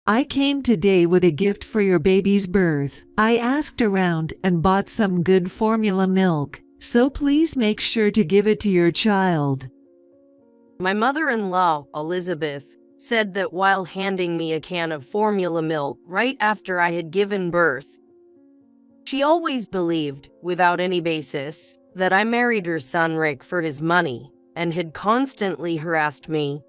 I came today with a gift for your baby's birth. I asked around and bought some good formula milk, so please make sure to give it to your child. My mother-in-law, Elizabeth, said that while handing me a can of formula milk right after I had given birth. She always believed, without any basis, that I married her son Rick for his money and had constantly harassed me.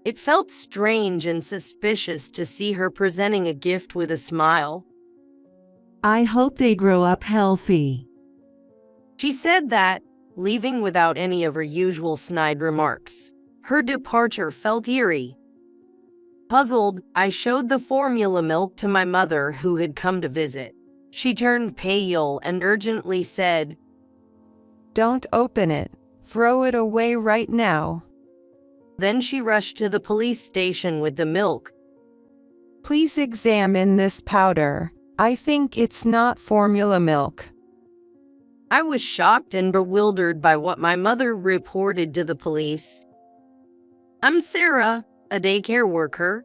It felt strange and suspicious to see her presenting a gift with a smile. I hope they grow up healthy. She said that, leaving without any of her usual snide remarks. Her departure felt eerie. Puzzled, I showed the formula milk to my mother who had come to visit. She turned pale and urgently said, "Don't open it. Throw it away right now." Then she rushed to the police station with the milk. "Please examine this powder. I think it's not formula milk." I was shocked and bewildered by what my mother reported to the police. "I'm Sarah, a daycare worker.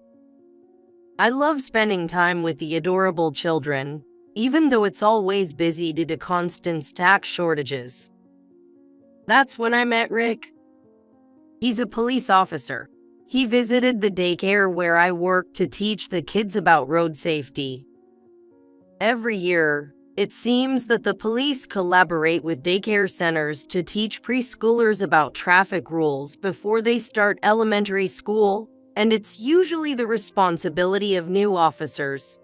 I love spending time with the adorable children, even though it's always busy due to constant staff shortages." That's when I met Rick. He's a police officer. He visited the daycare where I work to teach the kids about road safety. Every year, it seems that the police collaborate with daycare centers to teach preschoolers about traffic rules before they start elementary school, and it's usually the responsibility of new officers.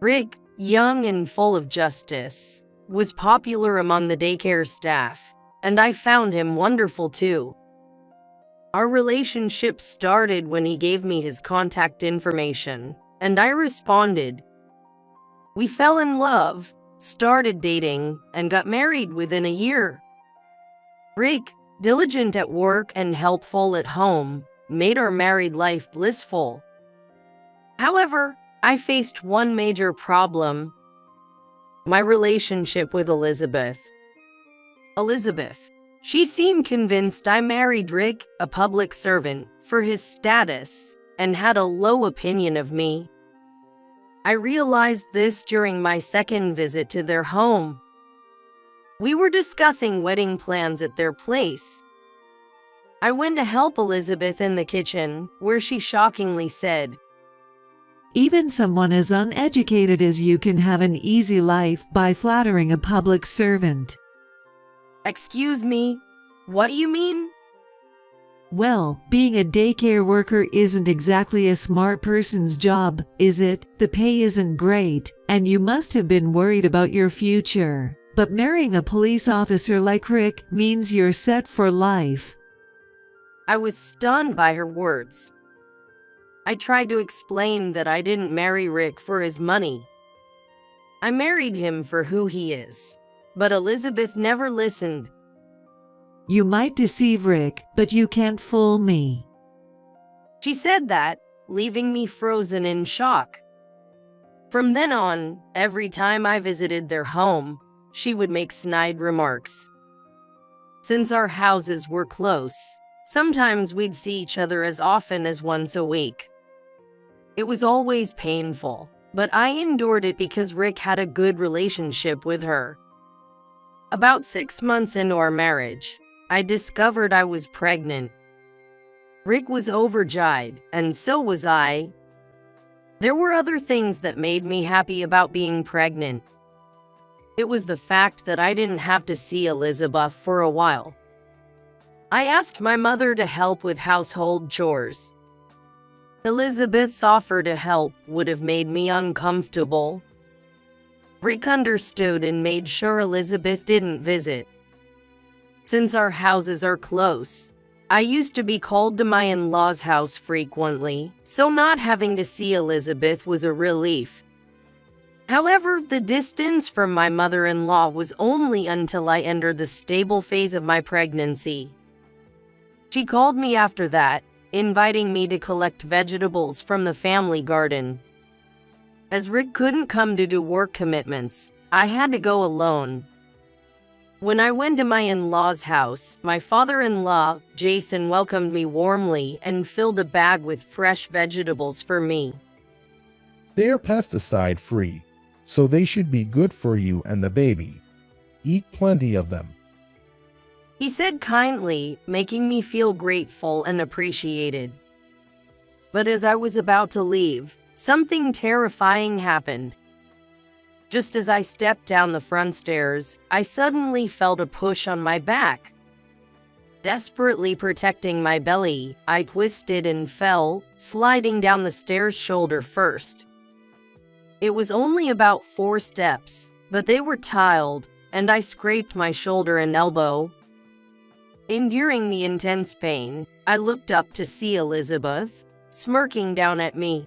Rick, young and full of justice, was popular among the daycare staff, and I found him wonderful too. Our relationship started when he gave me his contact information, and I responded. We fell in love, started dating, and got married within a year. Rick, diligent at work and helpful at home, made our married life blissful. However, I faced one major problem: my relationship with Elizabeth. She seemed convinced I married Rick, a public servant, for his status, and had a low opinion of me. I realized this during my second visit to their home. We were discussing wedding plans at their place. I went to help Elizabeth in the kitchen, where she shockingly said, Even someone as uneducated as you can have an easy life by flattering a public servant. "Excuse me, what you mean?" Well, being a daycare worker isn't exactly a smart person's job, is it? The pay isn't great, and you must have been worried about your future. But marrying a police officer like Rick means you're set for life. I was stunned by her words. I tried to explain that I didn't marry Rick for his money. I married him for who he is. But Elizabeth never listened. You might deceive Rick, but you can't fool me. She said that, leaving me frozen in shock. From then on, every time I visited their home, she would make snide remarks. Since our houses were close, sometimes we'd see each other as often as once a week. It was always painful, but I endured it because Rick had a good relationship with her. About 6 months into our marriage, I discovered I was pregnant. Rick was overjoyed, and so was I. There were other things that made me happy about being pregnant. It was the fact that I didn't have to see Elizabeth for a while. I asked my mother to help with household chores. Elizabeth's offer to help would have made me uncomfortable. Rick understood and made sure Elizabeth didn't visit. Since our houses are close, I used to be called to my in-laws' house frequently, so not having to see Elizabeth was a relief. However, the distance from my mother-in-law was only until I entered the stable phase of my pregnancy. She called me after that, inviting me to collect vegetables from the family garden. As Rick couldn't come due to work commitments, I had to go alone. When I went to my in-laws' house, my father-in-law, Jason, welcomed me warmly and filled a bag with fresh vegetables for me. They are pesticide-free, so they should be good for you and the baby. Eat plenty of them. He said kindly, making me feel grateful and appreciated. But as I was about to leave, something terrifying happened. Just as I stepped down the front stairs, I suddenly felt a push on my back. Desperately protecting my belly, I twisted and fell, sliding down the stairs shoulder first. It was only about 4 steps, but they were tiled, and I scraped my shoulder and elbow. Enduring the intense pain, I looked up to see Elizabeth, smirking down at me.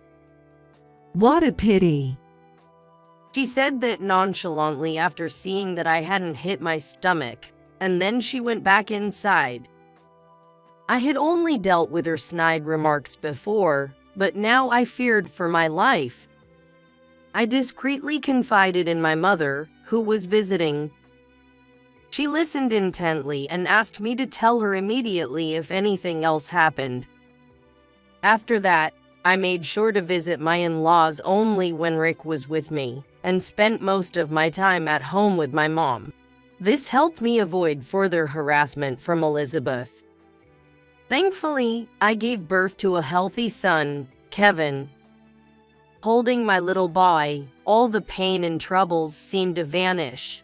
What a pity. She said that nonchalantly after seeing that I hadn't hit my stomach, and then she went back inside. I had only dealt with her snide remarks before, but now I feared for my life. I discreetly confided in my mother, who was visiting. She listened intently and asked me to tell her immediately if anything else happened. After that, I made sure to visit my in-laws only when Rick was with me, and spent most of my time at home with my mom. This helped me avoid further harassment from Elizabeth. Thankfully, I gave birth to a healthy son, Kevin. Holding my little boy, all the pain and troubles seemed to vanish.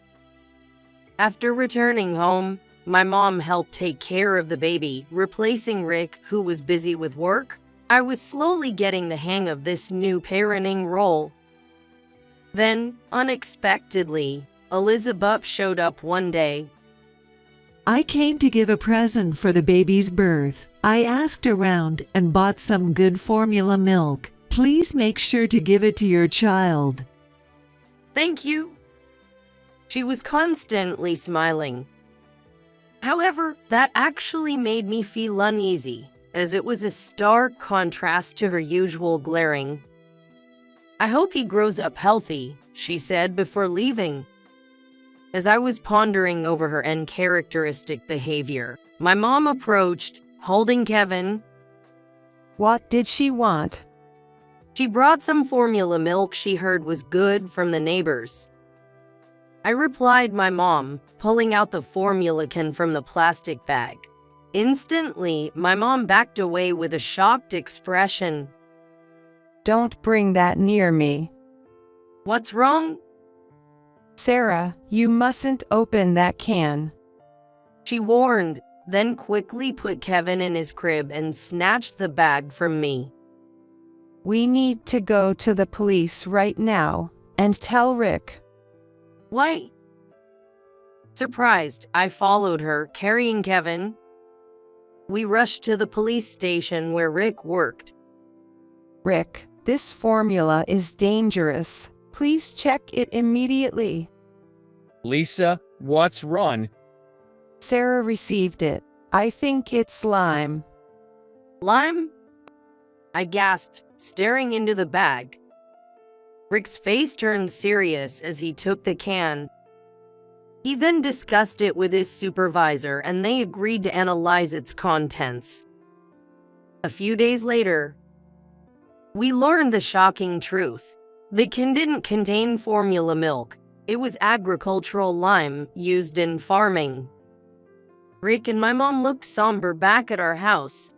After returning home, my mom helped take care of the baby, replacing Rick, who was busy with work. I was slowly getting the hang of this new parenting role. Then, unexpectedly, Elizabeth showed up one day. I came to give a present for the baby's birth. I asked around and bought some good formula milk. Please make sure to give it to your child. Thank you. She was constantly smiling. However, that actually made me feel uneasy, as it was a stark contrast to her usual glaring. I hope he grows up healthy, she said before leaving. As I was pondering over her uncharacteristic behavior, my mom approached, holding Kevin. What did she want? She brought some formula milk she heard was good from the neighbors. I replied my mom, pulling out the formula can from the plastic bag. Instantly, my mom backed away with a shocked expression. Don't bring that near me. What's wrong? Sarah, you mustn't open that can. She warned, then quickly put Kevin in his crib and snatched the bag from me. We need to go to the police right now and tell Rick. Why? Surprised, I followed her, carrying Kevin. We rushed to the police station where Rick worked. Rick, this formula is dangerous. Please check it immediately. Lisa, what's wrong? Sarah received it. I think it's lime. Lime? I gasped, staring into the bag. Rick's face turned serious as he took the can. He then discussed it with his supervisor and they agreed to analyze its contents. A few days later, we learned the shocking truth. The can didn't contain formula milk. It was agricultural lime used in farming. Rick and my mom looked somber back at our house.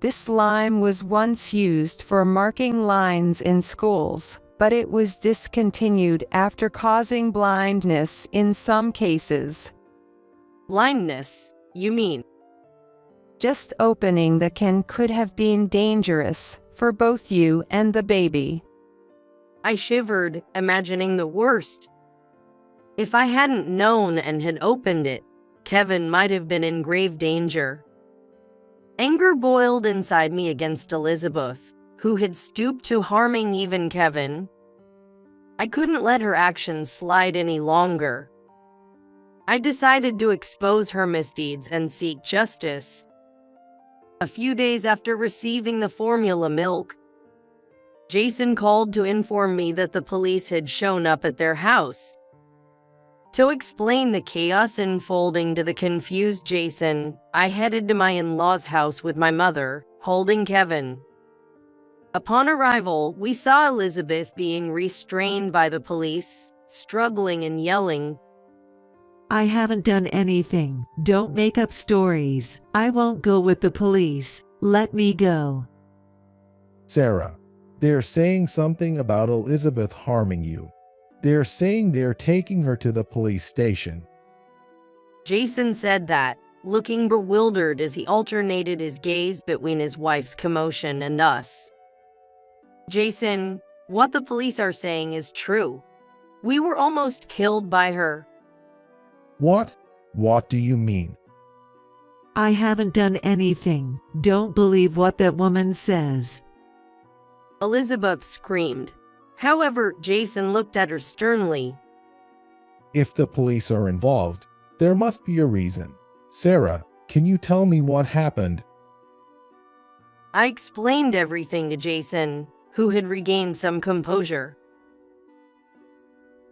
This lime was once used for marking lines in schools, but it was discontinued after causing blindness in some cases. Blindness, you mean? Just opening the can could have been dangerous for both you and the baby. I shivered, imagining the worst. If I hadn't known and had opened it, Kevin might have been in grave danger. Anger boiled inside me against Elizabeth, who had stooped to harming even Kevin. I couldn't let her actions slide any longer. I decided to expose her misdeeds and seek justice. A few days after receiving the formula milk, Jason called to inform me that the police had shown up at their house. To explain the chaos unfolding to the confused Jason, I headed to my in-laws' house with my mother, holding Kevin. Upon arrival, we saw Elizabeth being restrained by the police, struggling and yelling. I haven't done anything. Don't make up stories. I won't go with the police. Let me go. Sarah, they're saying something about Elizabeth harming you. They're saying they're taking her to the police station. Jason said that, looking bewildered as he alternated his gaze between his wife's commotion and us. Jason, what the police are saying is true. We were almost killed by her. What? What do you mean? I haven't done anything. Don't believe what that woman says. Elizabeth screamed. However, Jason looked at her sternly. If the police are involved, there must be a reason. Sarah, can you tell me what happened? I explained everything to Jason, who had regained some composure.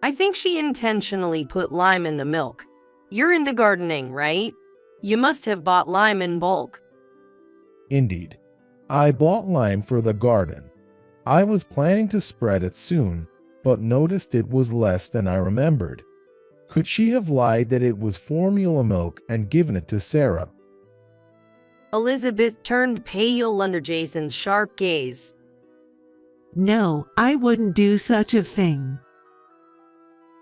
I think she intentionally put lime in the milk. You're into gardening, right? You must have bought lime in bulk. Indeed. I bought lime for the garden. I was planning to spread it soon, but noticed it was less than I remembered. Could she have lied that it was formula milk and given it to Sarah? Elizabeth turned pale under Jason's sharp gaze. No, I wouldn't do such a thing.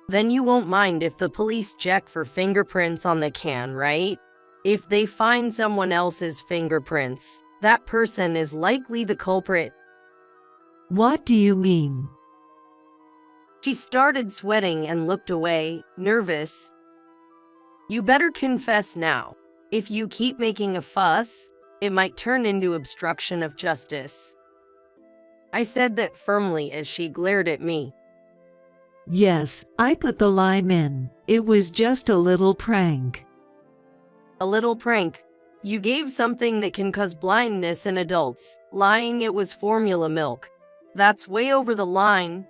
Then you won't mind if the police check for fingerprints on the can, right? If they find someone else's fingerprints, that person is likely the culprit. What do you mean? She started sweating and looked away, nervous. You better confess now. If you keep making a fuss, it might turn into obstruction of justice. I said that firmly as she glared at me. Yes, I put the lime in. It was just a little prank. A little prank. You gave something that can cause blindness in adults, lying it was formula milk. That's way over the line.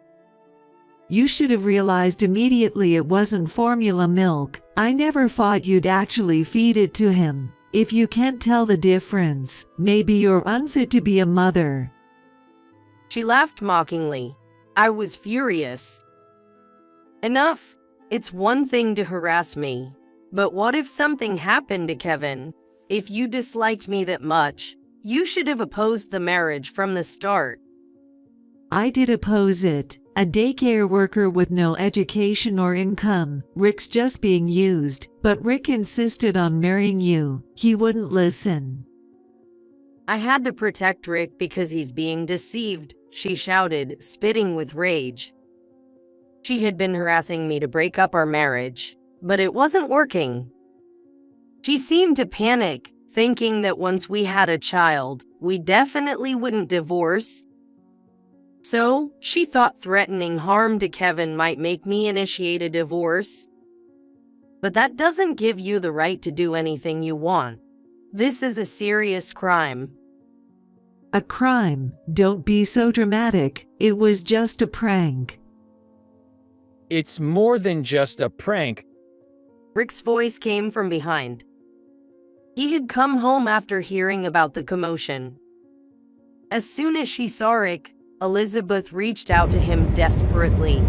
You should have realized immediately it wasn't formula milk. I never thought you'd actually feed it to him. If you can't tell the difference, maybe you're unfit to be a mother. She laughed mockingly. I was furious. Enough. It's one thing to harass me. But what if something happened to Kevin? If you disliked me that much, you should have opposed the marriage from the start. I did oppose it. A daycare worker with no education or income. Rick's just being used, but Rick insisted on marrying you. He wouldn't listen. I had to protect Rick because he's being deceived, she shouted, spitting with rage. She had been harassing me to break up our marriage, but it wasn't working. She seemed to panic, thinking that once we had a child, we definitely wouldn't divorce. So, she thought threatening harm to Kevin might make me initiate a divorce. But that doesn't give you the right to do anything you want. This is a serious crime. A crime? Don't be so dramatic. It was just a prank. It's more than just a prank. Rick's voice came from behind. He had come home after hearing about the commotion. As soon as she saw Rick, Elizabeth reached out to him desperately.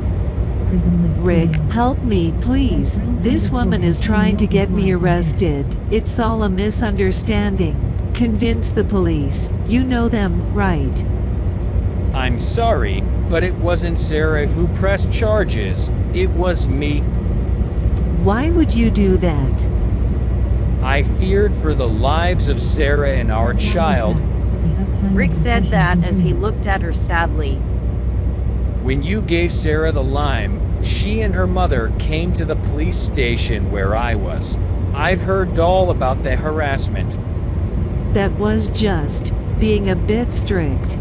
Rick, help me, please. This woman is trying to get me arrested. It's all a misunderstanding. Convince the police. You know them, right? I'm sorry, but it wasn't Sarah who pressed charges. It was me. Why would you do that? I feared for the lives of Sarah and our child. Rick said that as he looked at her sadly. When you gave Sarah the lime, she and her mother came to the police station where I was. I've heard all about the harassment. That was just being a bit strict.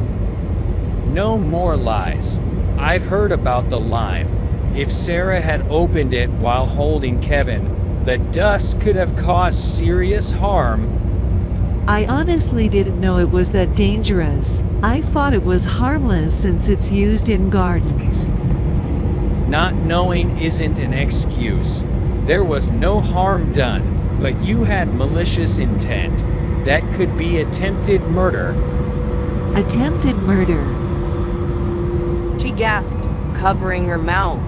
No more lies. I've heard about the lime. If Sarah had opened it while holding Kevin, the dust could have caused serious harm. I honestly didn't know it was that dangerous. I thought it was harmless since it's used in gardens. Not knowing isn't an excuse. There was no harm done, but you had malicious intent. That could be attempted murder. Attempted murder. She gasped, covering her mouth.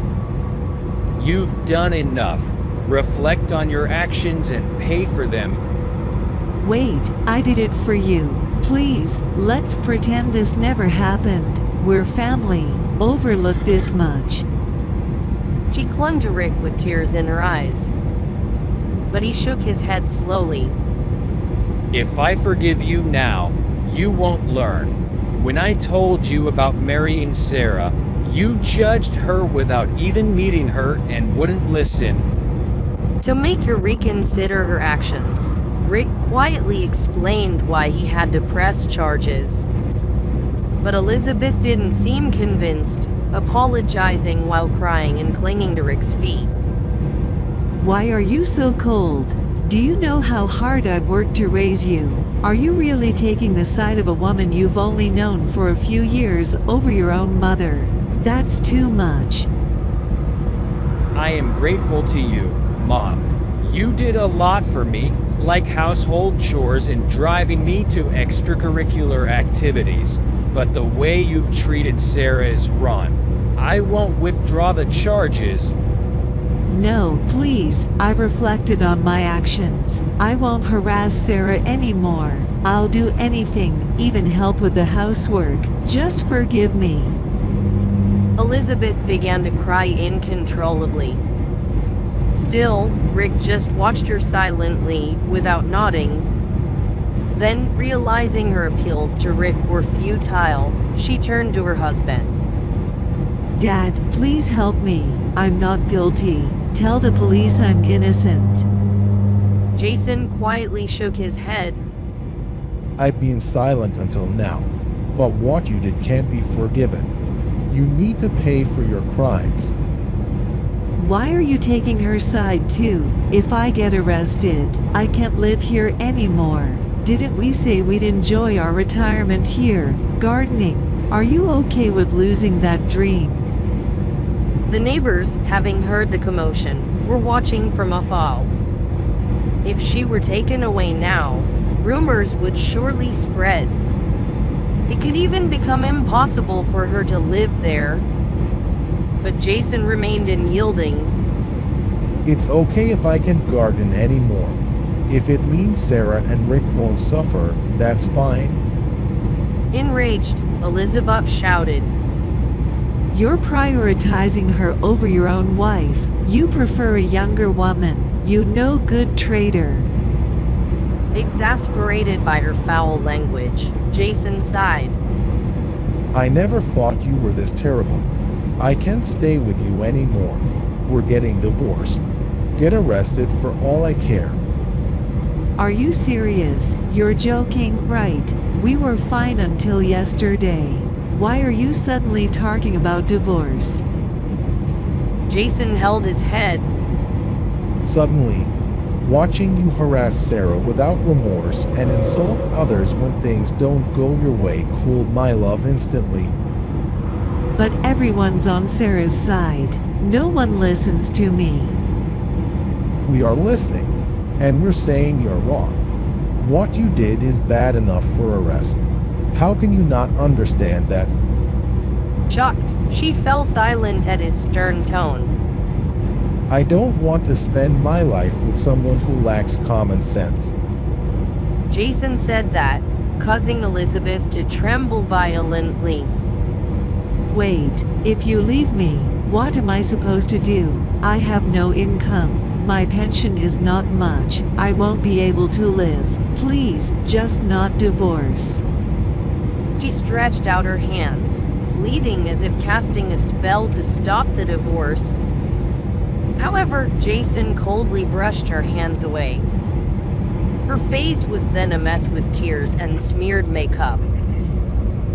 You've done enough. Reflect on your actions and pay for them. Wait, I did it for you. Please, let's pretend this never happened. We're family. Overlook this much. She clung to Rick with tears in her eyes. But he shook his head slowly. If I forgive you now, you won't learn. When I told you about marrying Sarah, you judged her without even meeting her and wouldn't listen. To make her reconsider her actions, Rick quietly explained why he had to press charges. But Elizabeth didn't seem convinced, apologizing while crying and clinging to Rick's feet. Why are you so cold? Do you know how hard I've worked to raise you? Are you really taking the side of a woman you've only known for a few years over your own mother? That's too much. I am grateful to you, Mom. You did a lot for me, like household chores and driving me to extracurricular activities. But the way you've treated Sarah is wrong. I won't withdraw the charges. No, please, I've reflected on my actions. I won't harass Sarah anymore. I'll do anything, even help with the housework. Just forgive me. Elizabeth began to cry uncontrollably. Still, Rick just watched her silently, without nodding. Then, realizing her appeals to Rick were futile, she turned to her husband. Dad, please help me. I'm not guilty. Tell the police I'm innocent. Jason quietly shook his head. I've been silent until now, but what you did can't be forgiven. You need to pay for your crimes. Why are you taking her side too? If I get arrested, I can't live here anymore. Didn't we say we'd enjoy our retirement here, gardening? Are you okay with losing that dream? The neighbors, having heard the commotion, were watching from afar. If she were taken away now, rumors would surely spread. It could even become impossible for her to live there. But Jason remained unyielding. It's okay if I can't garden anymore. If it means Sarah and Rick won't suffer, that's fine. Enraged, Elizabeth shouted. You're prioritizing her over your own wife. You prefer a younger woman. You no good traitor. Exasperated by her foul language, Jason sighed. I never thought you were this terrible. I can't stay with you anymore. We're getting divorced. Get arrested for all I care. Are you serious? You're joking, right? We were fine until yesterday. Why are you suddenly talking about divorce? Jason held his head. Suddenly, watching you harass Sarah without remorse and insult others when things don't go your way cooled my love instantly. But everyone's on Sarah's side. No one listens to me. We are listening, and we're saying you're wrong. What you did is bad enough for arrest. How can you not understand that? Shocked, she fell silent at his stern tone. I don't want to spend my life with someone who lacks common sense. Jason said that, causing Elizabeth to tremble violently. Wait, if you leave me, what am I supposed to do? I have no income. My pension is not much. I won't be able to live. Please, just not divorce. She stretched out her hands, pleading as if casting a spell to stop the divorce. However, Jason coldly brushed her hands away. Her face was then a mess with tears and smeared makeup.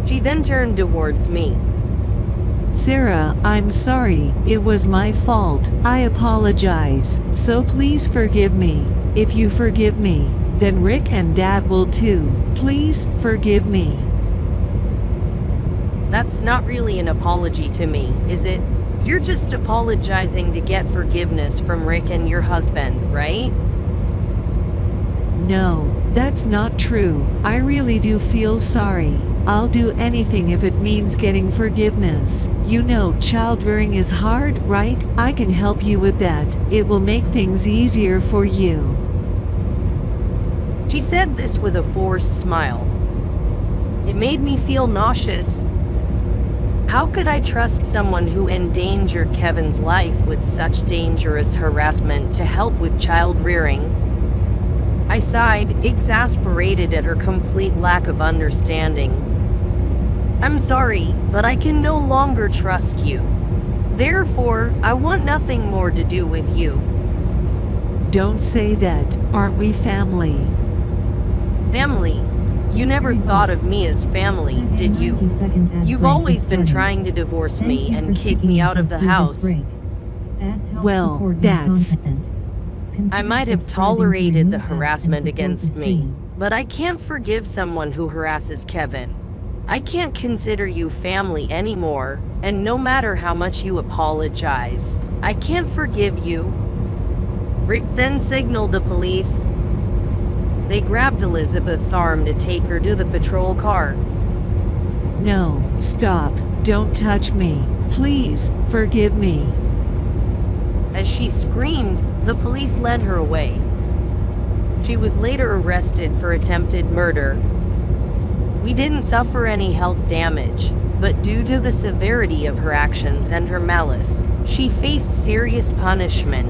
She then turned towards me. Sarah, I'm sorry. It was my fault. I apologize. So please forgive me. If you forgive me, then Rick and Dad will too. Please forgive me. That's not really an apology to me, is it? You're just apologizing to get forgiveness from Rick and your husband, right? No, that's not true. I really do feel sorry. I'll do anything if it means getting forgiveness. You know, child rearing is hard, right? I can help you with that. It will make things easier for you. She said this with a forced smile. It made me feel nauseous. How could I trust someone who endangered Kevin's life with such dangerous harassment to help with child rearing? I sighed, exasperated at her complete lack of understanding. I'm sorry, but I can no longer trust you. Therefore, I want nothing more to do with you. Don't say that. Aren't we family? Family? You never thought of me as family, did you? You've always been trying to divorce me and kick me out of the house. Well, that's... I might have tolerated the harassment against me, but I can't forgive someone who harasses Kevin. I can't consider you family anymore, and no matter how much you apologize, I can't forgive you. Rick then signaled the police. They grabbed Elizabeth's arm to take her to the patrol car. No, stop. Don't touch me. Please, forgive me. As she screamed, the police led her away. She was later arrested for attempted murder. We didn't suffer any health damage, but due to the severity of her actions and her malice, she faced serious punishment.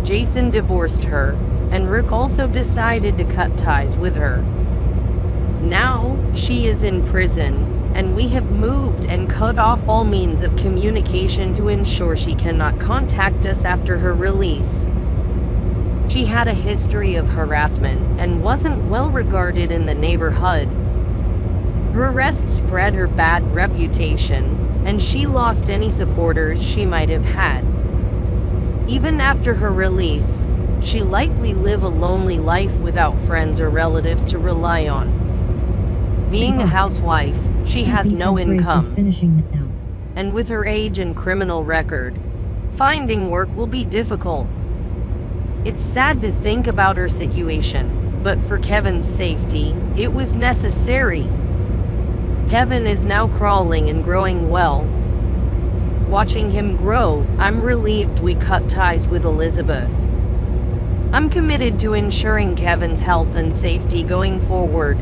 Jason divorced her, and Rick also decided to cut ties with her. Now, she is in prison, and we have moved and cut off all means of communication to ensure she cannot contact us after her release. She had a history of harassment and wasn't well regarded in the neighborhood. Her arrest spread her bad reputation, and she lost any supporters she might have had. Even after her release, she likely lived a lonely life without friends or relatives to rely on. Being a housewife, she has no income. And with her age and criminal record, finding work will be difficult. It's sad to think about her situation, but for Kevin's safety, it was necessary. Kevin is now crawling and growing well. Watching him grow, I'm relieved we cut ties with Elizabeth. I'm committed to ensuring Kevin's health and safety going forward.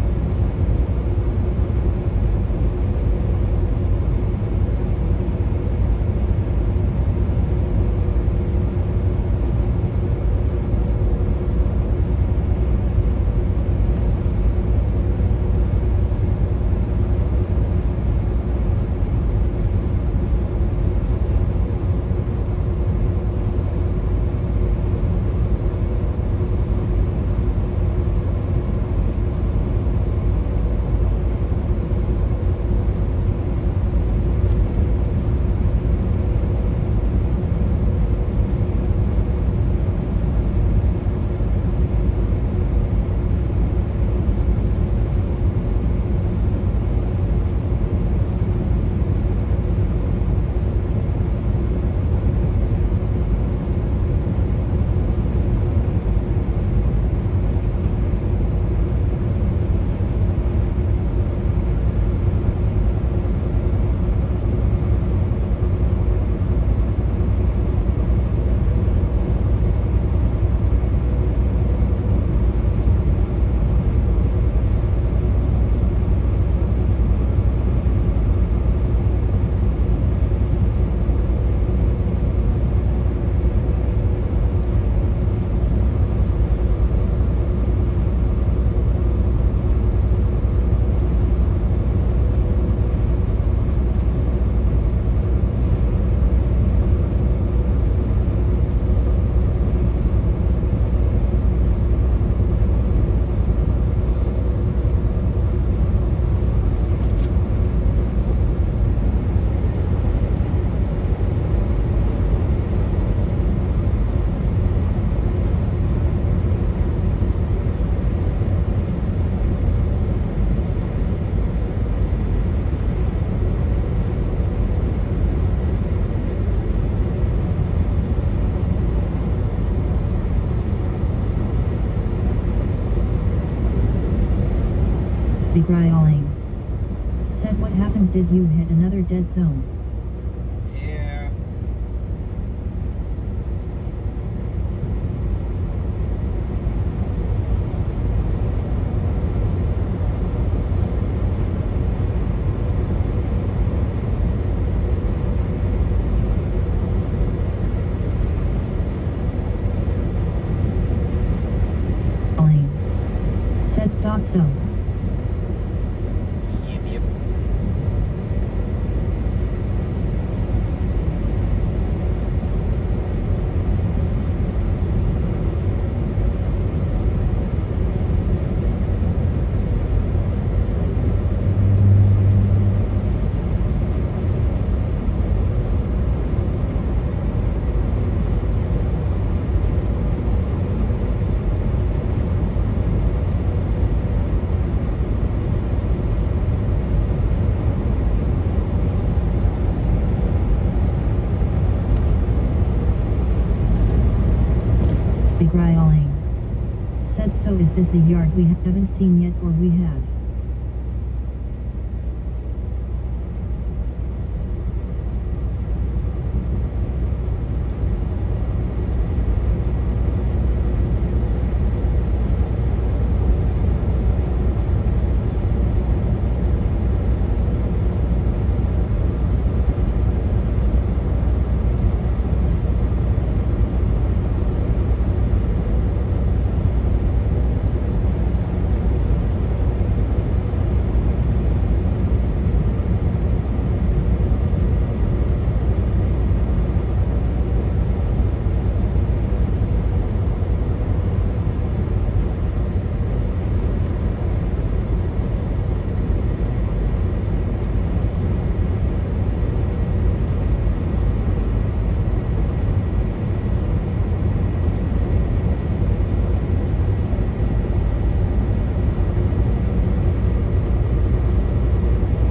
Growling. Said what happened, did you hit another dead zone? Yeah. Growling. Said thought so. Yep. Growling. Said so, is this a yard we haven't seen yet, or we have?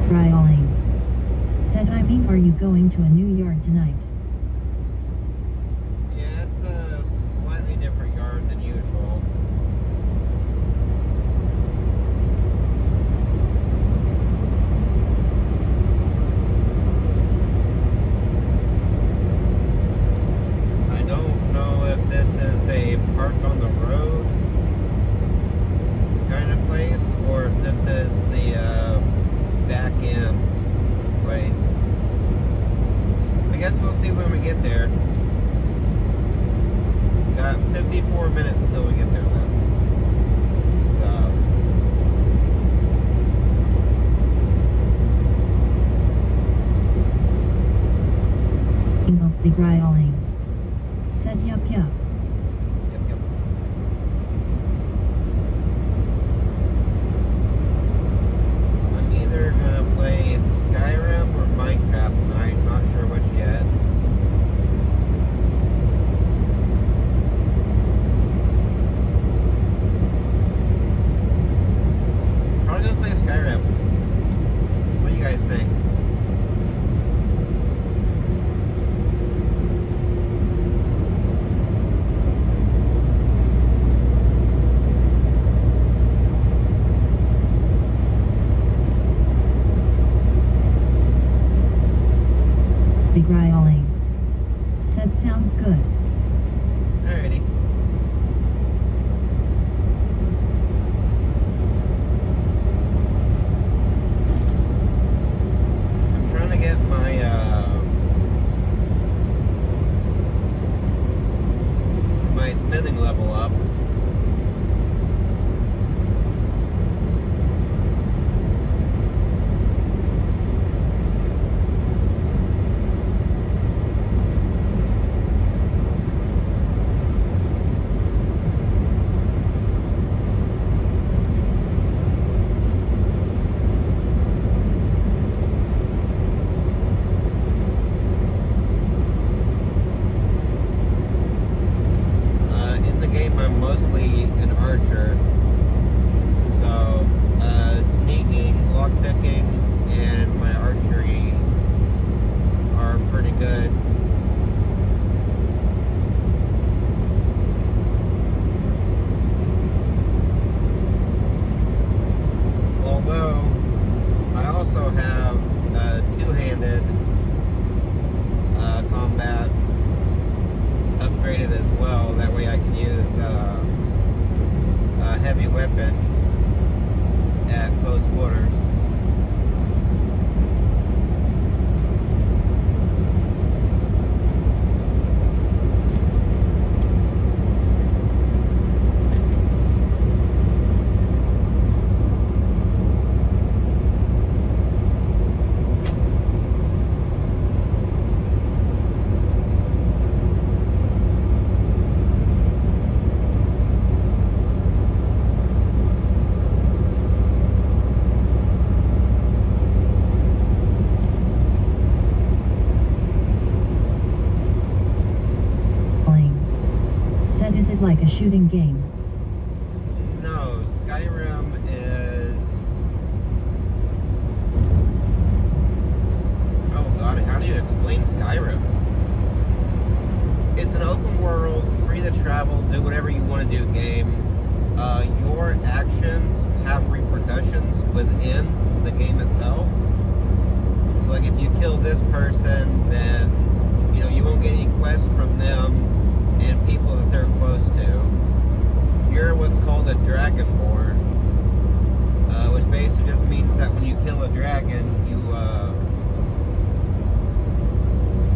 Growling. Said, I mean, are you going to a new yard tonight? Yeah, it's a slightly different yard than usual. I don't know if this is a park on the road kind of place, or if this is the back end place. I guess we'll see when we get there. Got 54 minutes till we get there then. Of the growling. Said yup. Yep. I'm either gonna play Skyrim or Minecraft tonight. Not sure which yet. Probably gonna play Skyrim. What do you guys think? The growling. Said sounds good. Alrighty. I'm trying to get my smithing level up. shooting game. No, Skyrim is... Oh god, how do you explain Skyrim? It's an open world, free to travel, do whatever you want to do game. Your actions have repercussions within the game itself. So like if you kill this person, then you won't get any quests from them and people that they're close to. You're what's called a dragonborn, which basically just means that when you kill a dragon, you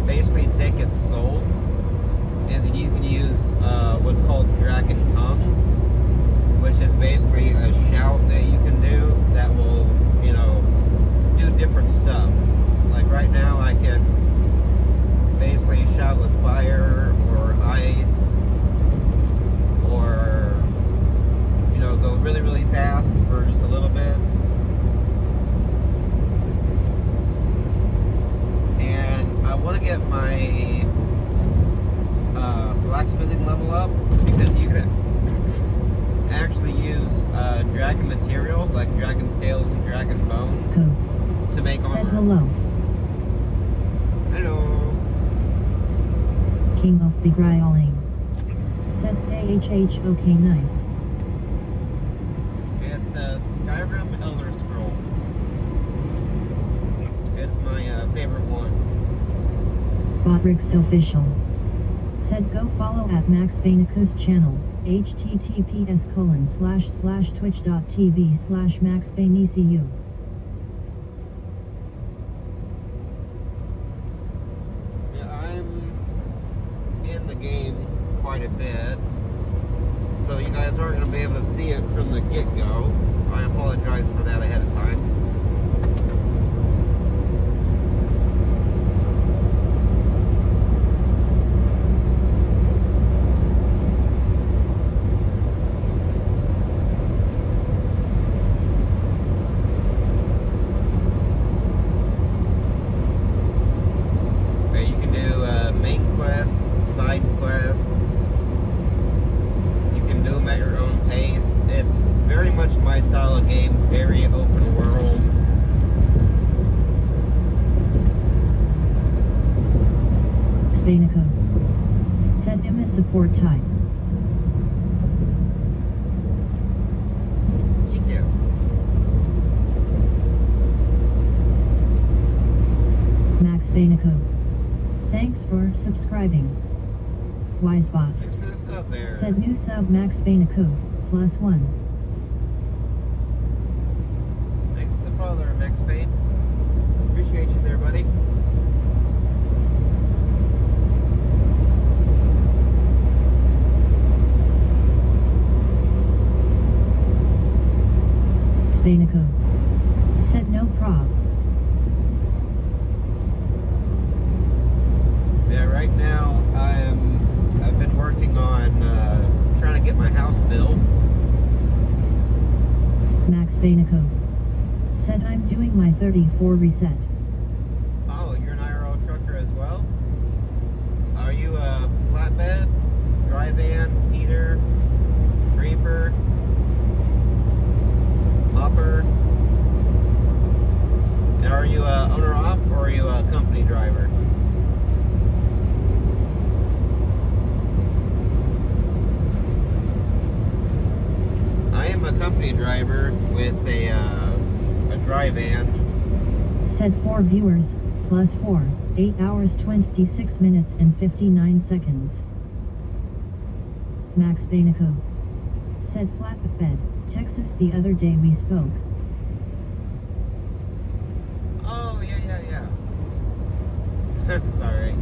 basically take its soul, and then you can use what's called dragon tongue, which is basically a shout that you can do that will, do different stuff. Like right now I can basically shout with fire or ice, or go really, really fast for just a little bit. And I want to get my blacksmithing level up, because you can actually use dragon material like dragon scales and dragon bones to make armor. Said hello. Hello. King of Beguiling. Said AHH okay nice. It's Skyrim Elder Scroll. It's my favorite one. Botrix official. Said go follow at Max Bainaku's channel. https://twitch.tv/maxbainecu. Yeah, I'm in the game quite a bit, so you guys aren't going to be able to see it from the get-go. So I apologize for that ahead of time. Said him as support type. Thank you. Max Bainaku. Thanks for subscribing. Wisebot. Thanks for the sub there. Said new sub Max Bainaku, +1. Thanks to the follower, Max Payne. Appreciate you there, buddy. Bainaku. Said no prob. Yeah, right now I've been working on trying to get my house built. Max Bainaku. Said I'm doing my 34 reset. Oh, you're an IRL trucker as well? Are you a flatbed, dry van, heater, reefer, hopper? And are you a owner-op or are you a company driver? I am a company driver with a dry van. Said 4 viewers, +4, 8 hours 26 minutes and 59 seconds. Max Bainaku. Said flatbed, Texas the other day we spoke. Oh, yeah. Sorry.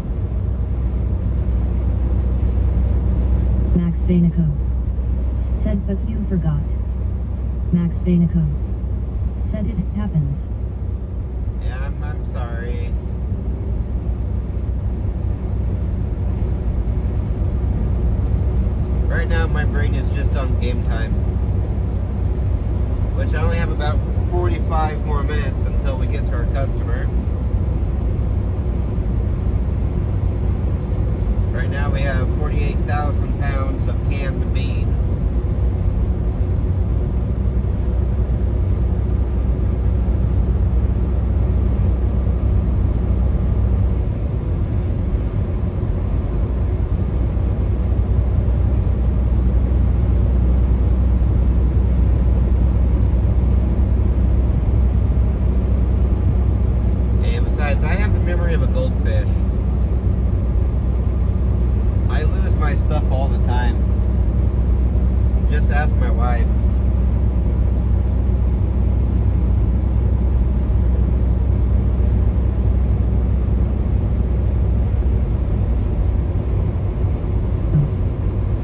Max Bainaku. Said but you forgot. Max Bainaku. Said it happens. Yeah, I'm sorry. Right now my brain is just on game time, which I only have about 45 more minutes until we get to our customer. Right now we have 48 38,000 pounds of canned beans. And besides, I have the memory of a goldfish. I lose my stuff all the time. Just ask my wife.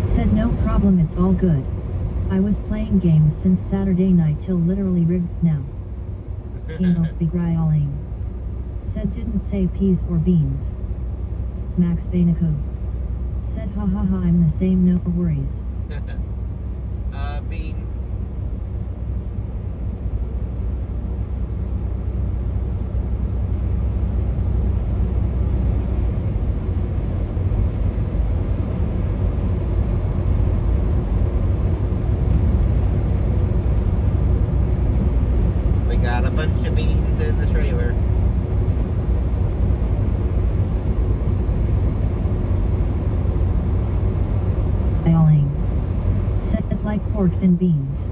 Said no problem, it's all good. I was playing games since Saturday night till literally rigged now. Kino begrayling. Said didn't say peas or beans. Max Bainico. Said haha I'm the same, no worries. Beans. We got a bunch of beans in the trailer. Dialing. Said like pork and beans.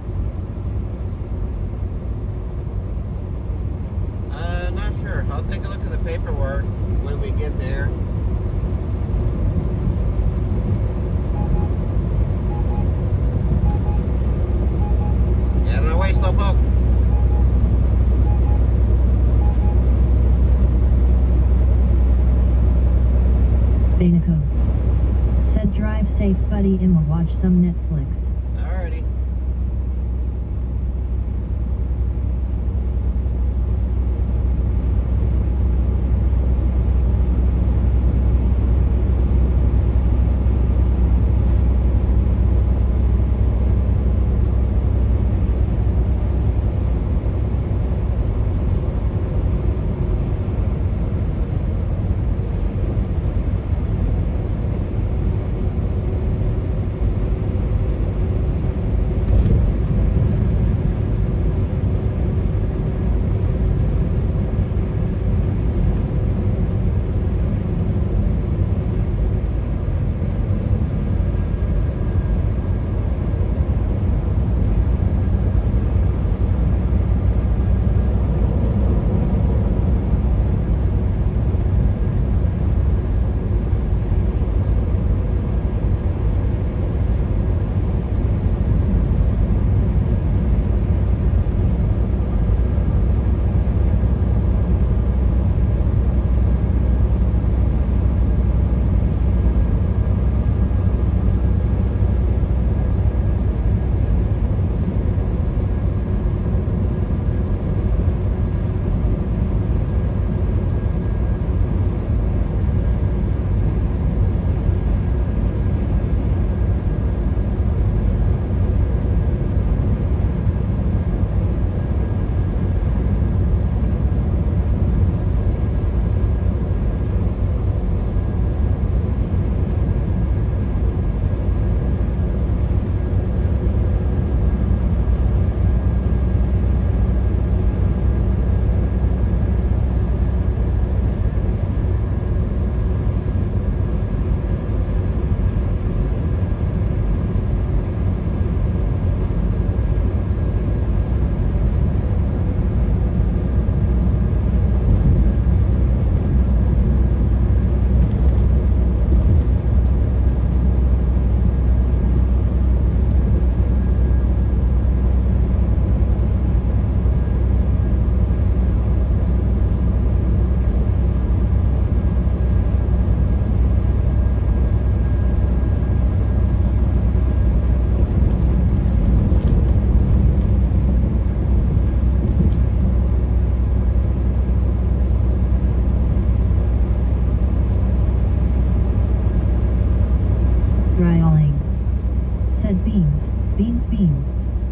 Not sure. I'll take a look at the paperwork when we get there. Get on my way, slowpoke. Bainico. Said drive safe buddy, I'ma watch some Netflix. Alrighty.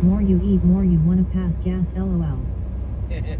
More you eat, more you wanna pass gas, lol. Yep.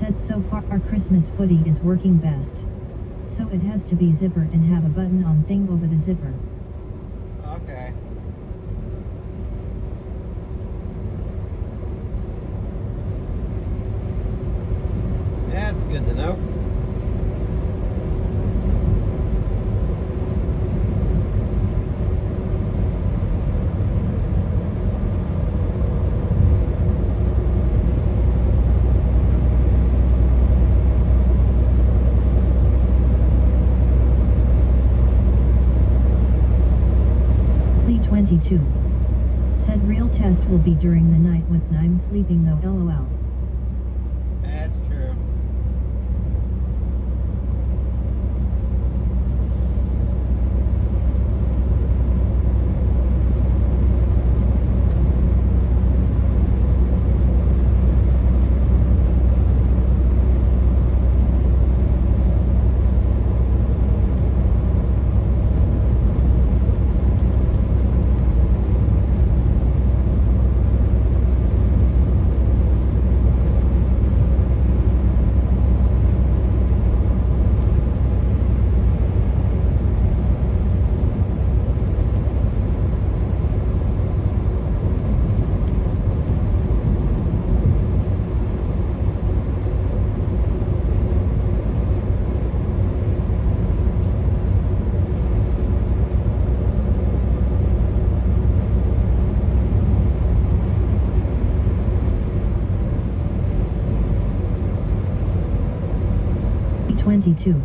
Said so far Christmas footy is working best. So it has to be zipper and have a button on thing over the zipper. Okay. That's good to know. Lee 22. Said real test will be during the night when I'm sleeping though lol. That's true. Lee 22.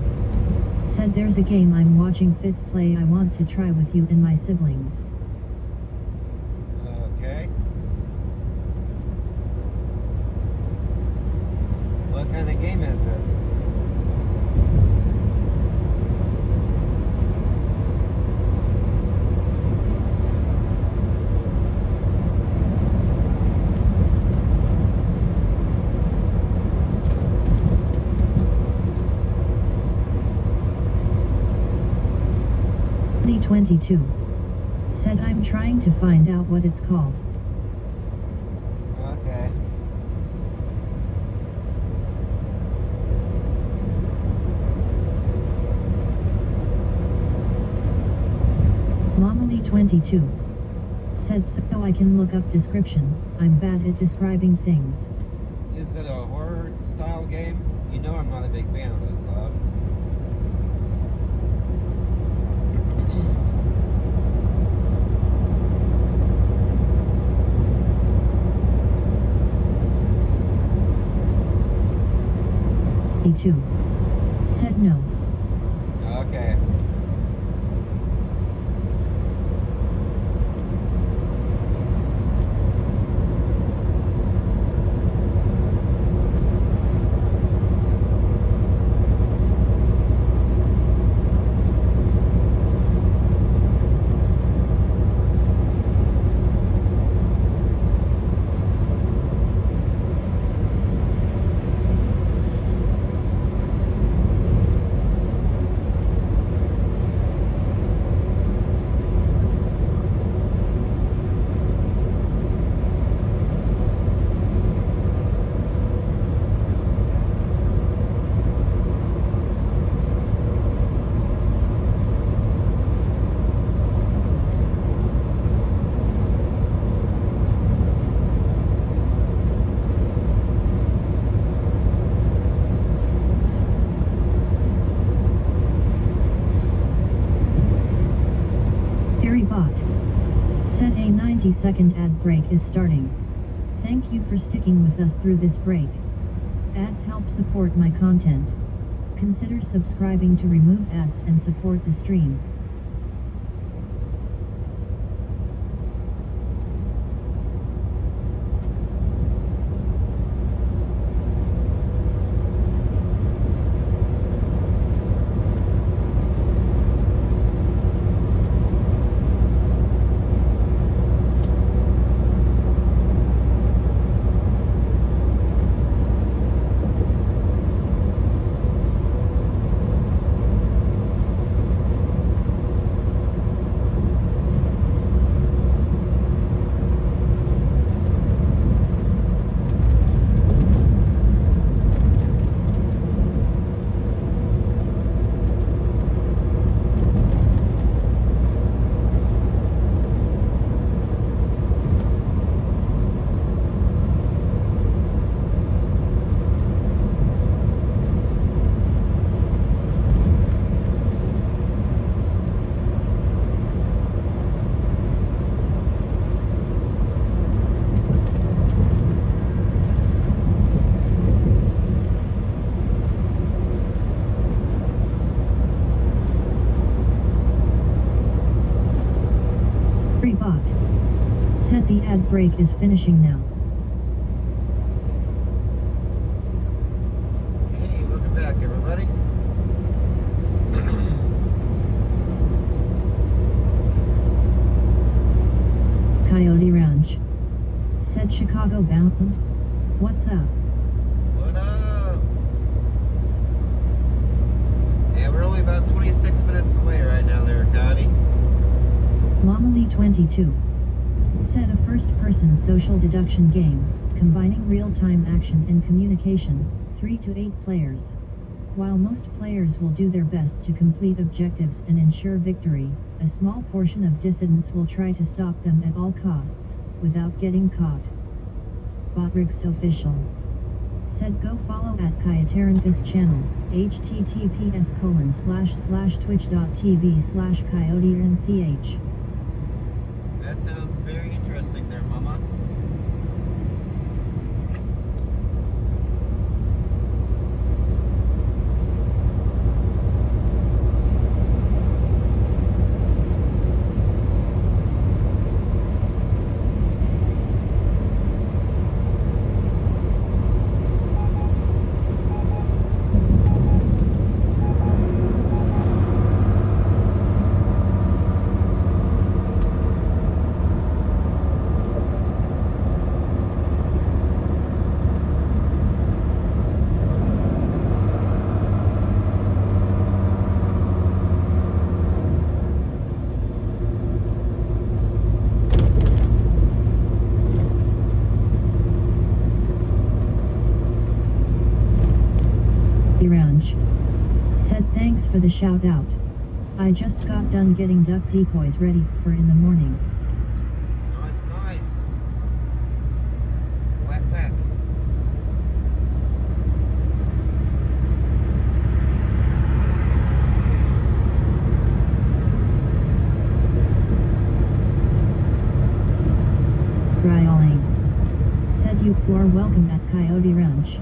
Said there's a game I'm watching Fitz play I want to try with you and my siblings. Okay. What kind of game is it? Lee 22. Said I'm trying to find out what it's called. Okay. Mama Lee 22. Said so I can look up description, I'm bad at describing things. Is it a horror style game? You know I'm not a big fan of those stuff. E2. Said no. Okay. Bot. Said a 90-second ad break is starting. Thank you for sticking with us through this break. Ads help support my content. Consider subscribing to remove ads and support the stream. ad break is finishing now. Hey, welcome back, everybody. Coyote Ranch. Said Chicago bound. What's up? What up? Yeah, we're only about 26 minutes away right now there, Cody. Momely 22. Said a first-person social deduction game, combining real-time action and communication, 3 to 8 players. While most players will do their best to complete objectives and ensure victory, a small portion of dissidents will try to stop them at all costs, without getting caught. Botrix Official. Said go follow at Kayateranka's channel, https://twitch.tv/coyotench. That sounds very interesting there, Mama. Ranch. Said thanks for the shout out. I just got done getting duck decoys ready for in the morning. Nice, nice. Whack, whack. Gryoling. Said you are welcome at Coyote Ranch.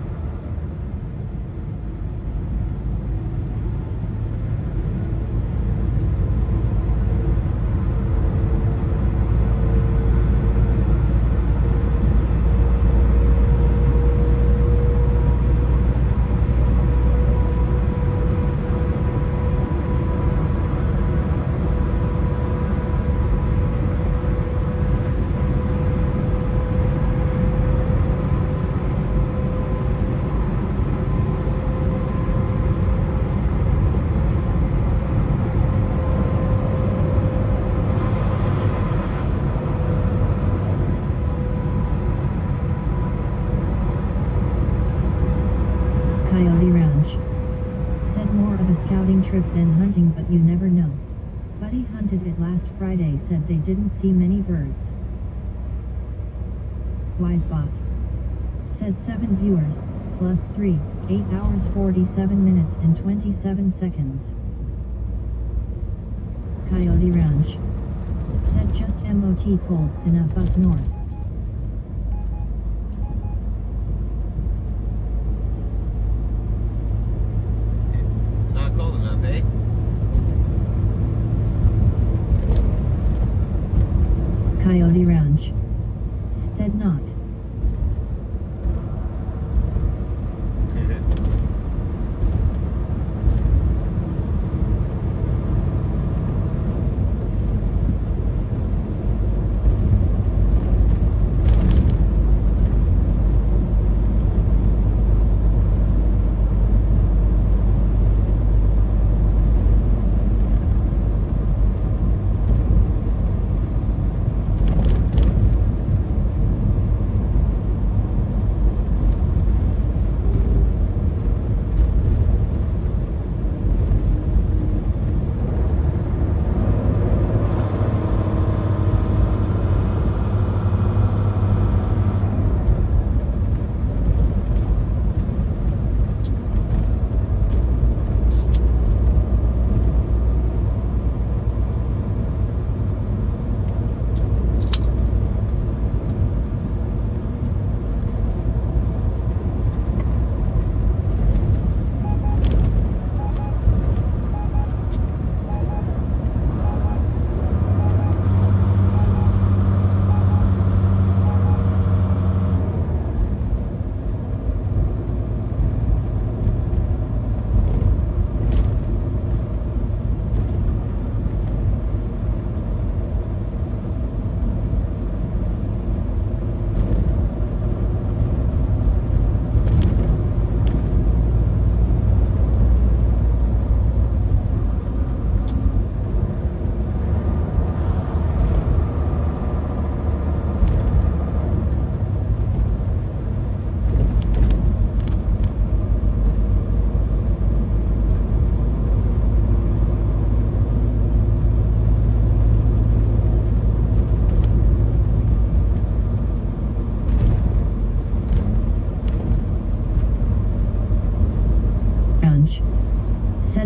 Coyote Ranch. Said more of a scouting trip than hunting, but you never know. Buddy hunted it last Friday, said they didn't see many birds. Wisebot. Said 7 viewers, plus 3, 8 hours 47 minutes and 27 seconds. Coyote Ranch. Said just MOT cold enough up north. Not cold enough, eh? Coyote Ranch. Said not.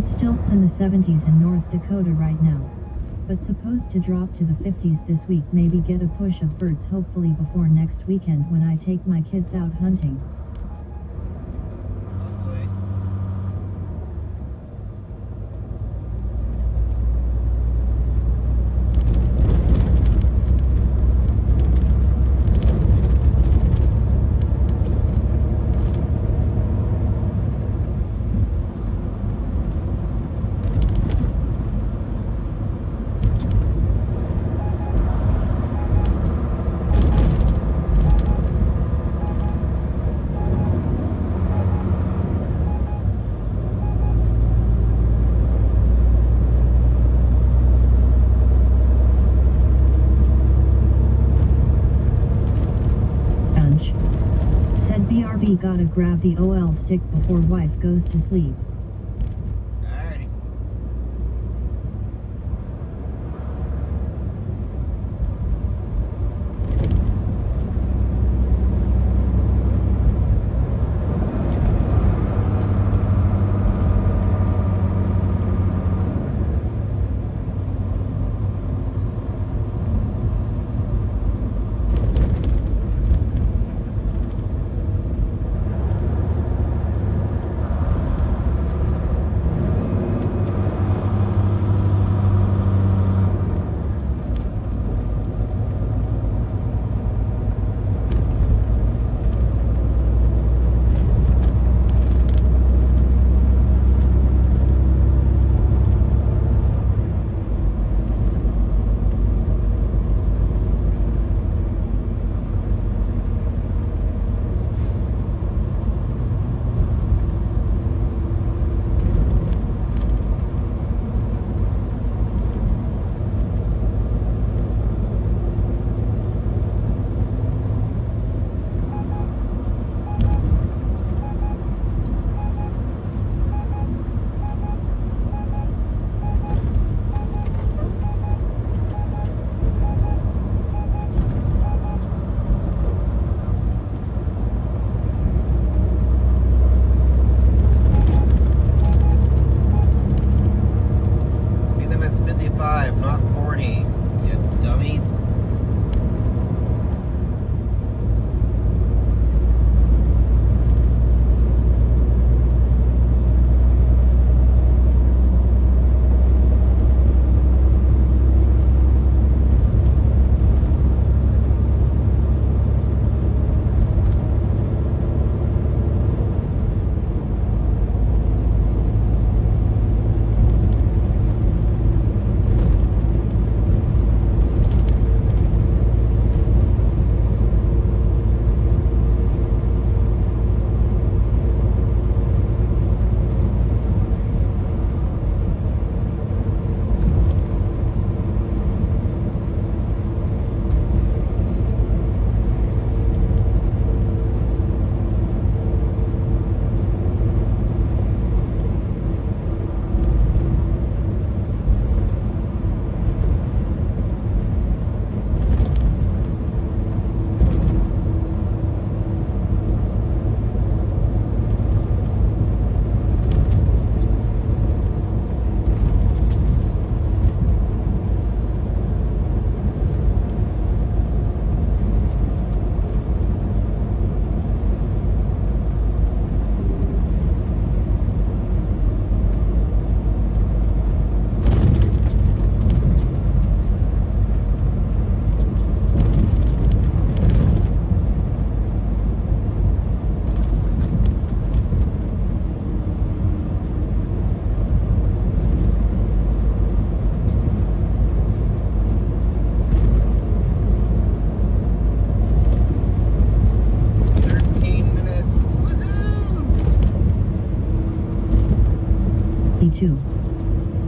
It's still in the 70s in North Dakota right now, but supposed to drop to the 50s this week. Maybe get a push of birds hopefully before next weekend when I take my kids out hunting. Hopefully. Said BRB gotta grab the OL stick before wife goes to sleep. Alrighty. Speed limit is 55, not 40. You dummies.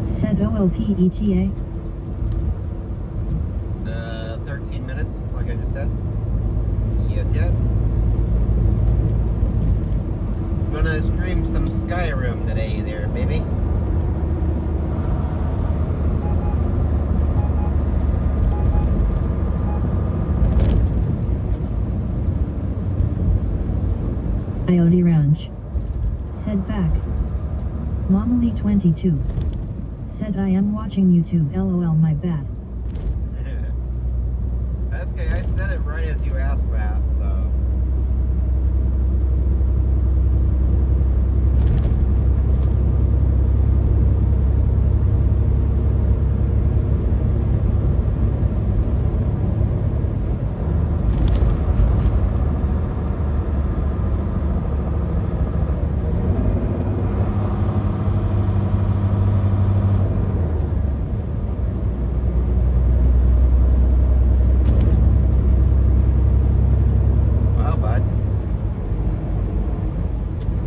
Said OLPETA? 13 minutes, like I just said. Yes, yes. Gonna stream some Skyrim today there, baby. Coyote Ranch. Said back. Momily22 said I am watching YouTube, lol, my bad. That's okay, I said it right as you asked that, so.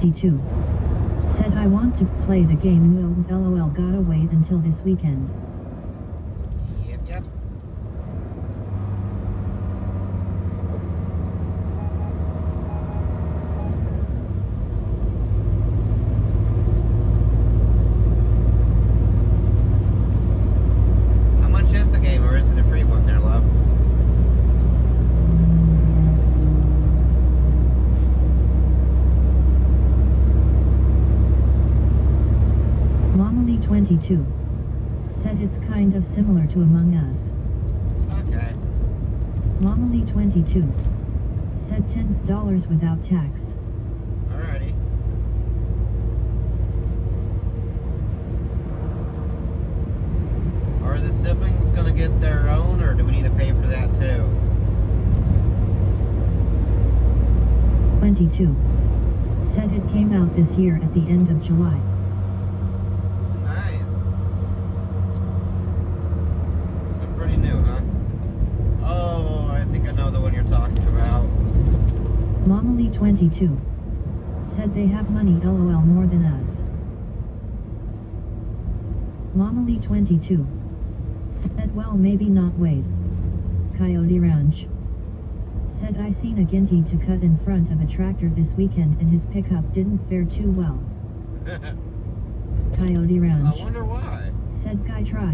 D2 said I want to play the game, lol, gotta wait until this weekend. Yep. How much is the game, or is it a free one there, love? Momily22 said it's kind of similar to Among Us. Okay. Momily22 said $10 without tax. Alrighty. Are the siblings gonna get their own, or do we need to pay for that too? 22 said it came out this year at the end of July. Nice. So pretty new, huh? Oh, I think I know the one you're talking about. Momily22 said they have money, lol, more than us. Momily22 said well, maybe not Wade. Coyote Ranch said I seen a Ginty to cut in front of a tractor this weekend and his pickup didn't fare too well. Coyote Ranch I wonder why. said guy try.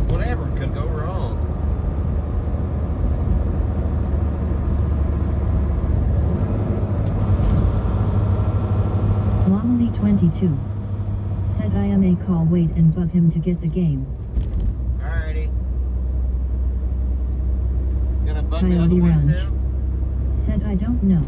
Whatever could go wrong. Momily22 said I may call Wade and bug him to get the game. Alrighty. Gonna bug the Coyote other one Ranch too? said I don't know.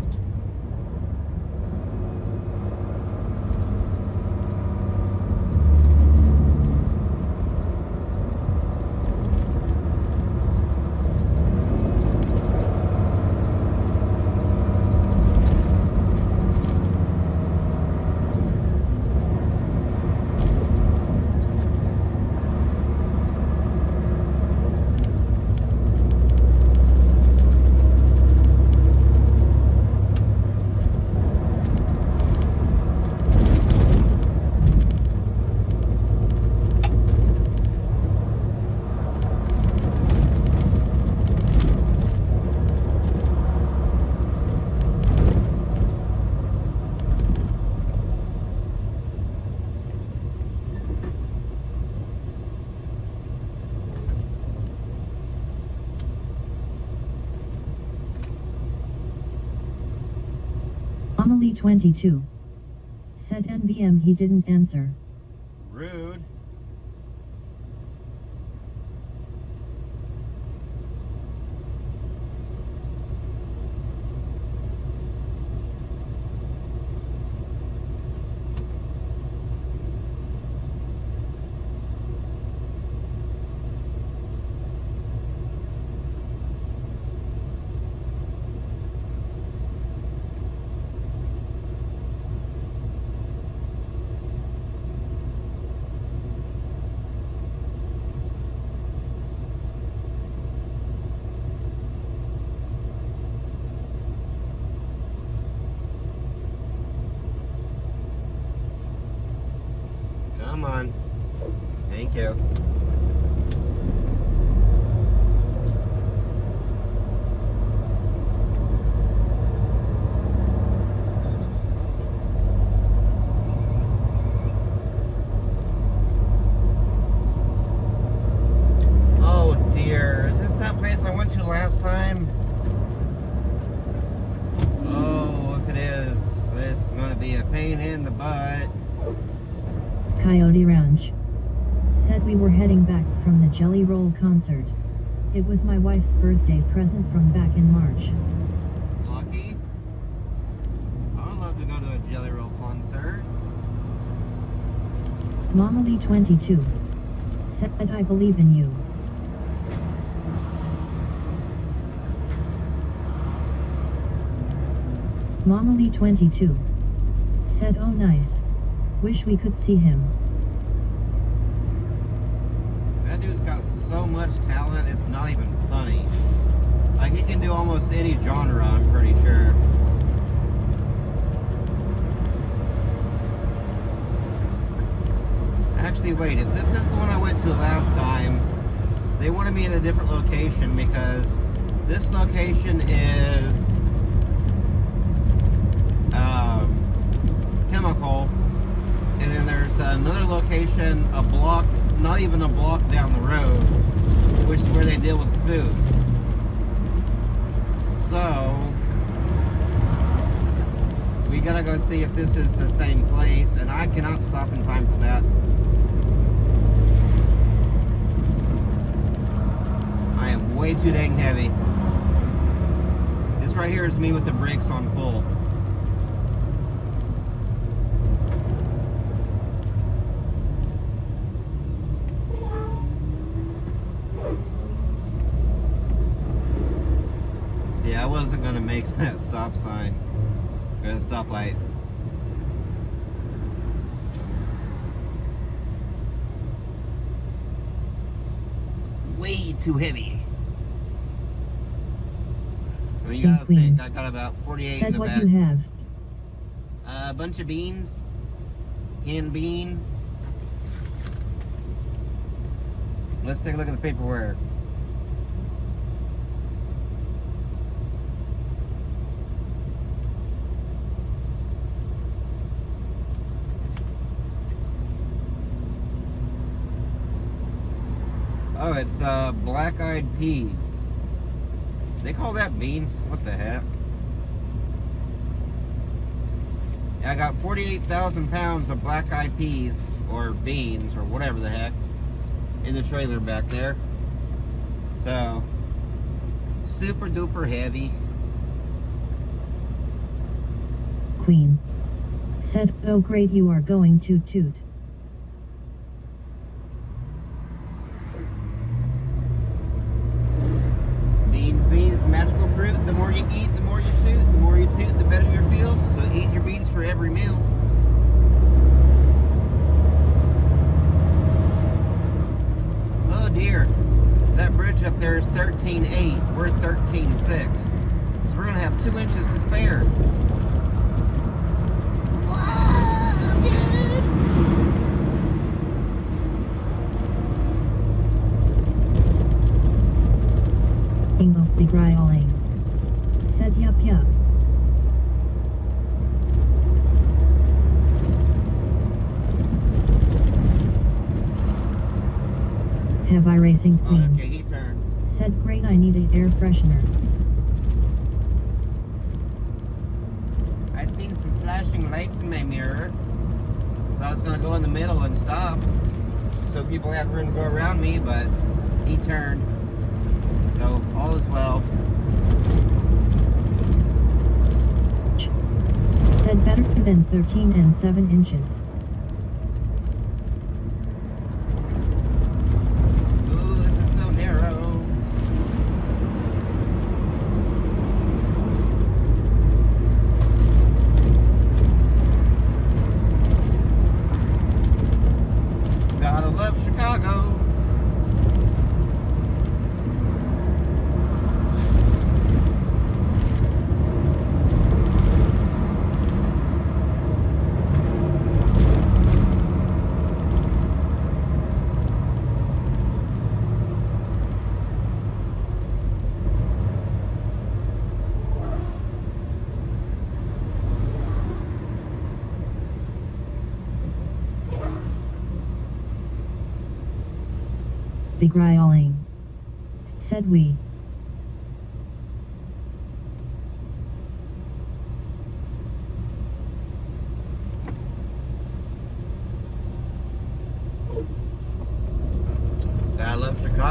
Momily22 said NVM he didn't answer. Rude. Come on. Thank you. Oh dear, is this that place I went to last time? pain in the butt. Coyote Ranch. Said we were heading back from the Jelly Roll concert. It was my wife's birthday present from back in March. Lucky? I would love to go to a Jelly Roll concert. Mama Lee 22. Said I believe in you. Mama Lee 22. Said oh nice. Wish we could see him. That dude's got so much talent, it's not even funny. Like, he can do almost any genre, I'm pretty sure. Actually, wait, if this is the one I went to last time, they wanted me in a different location because this location is chemical, and then there's another location a block, not even a block down the road, which is where they deal with food. So we gotta go see if this is the same place, and I cannot stop in time for that. I am way too dang heavy. This right here is me with the brakes on full. See, I wasn't gonna make that stop sign. Or the stoplight. Way too heavy. I mean, you gotta think, I got about 48 in the back. Said what you have. A bunch of beans. Canned beans. Let's take a look at the paperwork. Oh, it's black-eyed peas. They call that beans? What the heck? Yeah, I got 48,000 pounds of black-eyed peas, or beans, or whatever the heck, in the trailer back there. So, super duper heavy. Queen. Said oh great you are going to toot. Beans, magical fruit. The more you eat, the more you toot. The more you toot, the better you feel. So eat your beans for every meal. Oh dear. That bridge up there is 13.8. We're 13.6. So we're going to have 2 inches to spare. Whoa, dude. King of beguiling. Said yup yup. Have I racing queen? Okay, he turned. Said great I need a air freshener. I seen some flashing lights in my mirror. So I was going to go in the middle and stop. So people had room to go around me, but he turned. So all is well. Said better than 13 and 7 inches. Ooh, this is so narrow. Gotta love Chicago. Beguiling. Said we.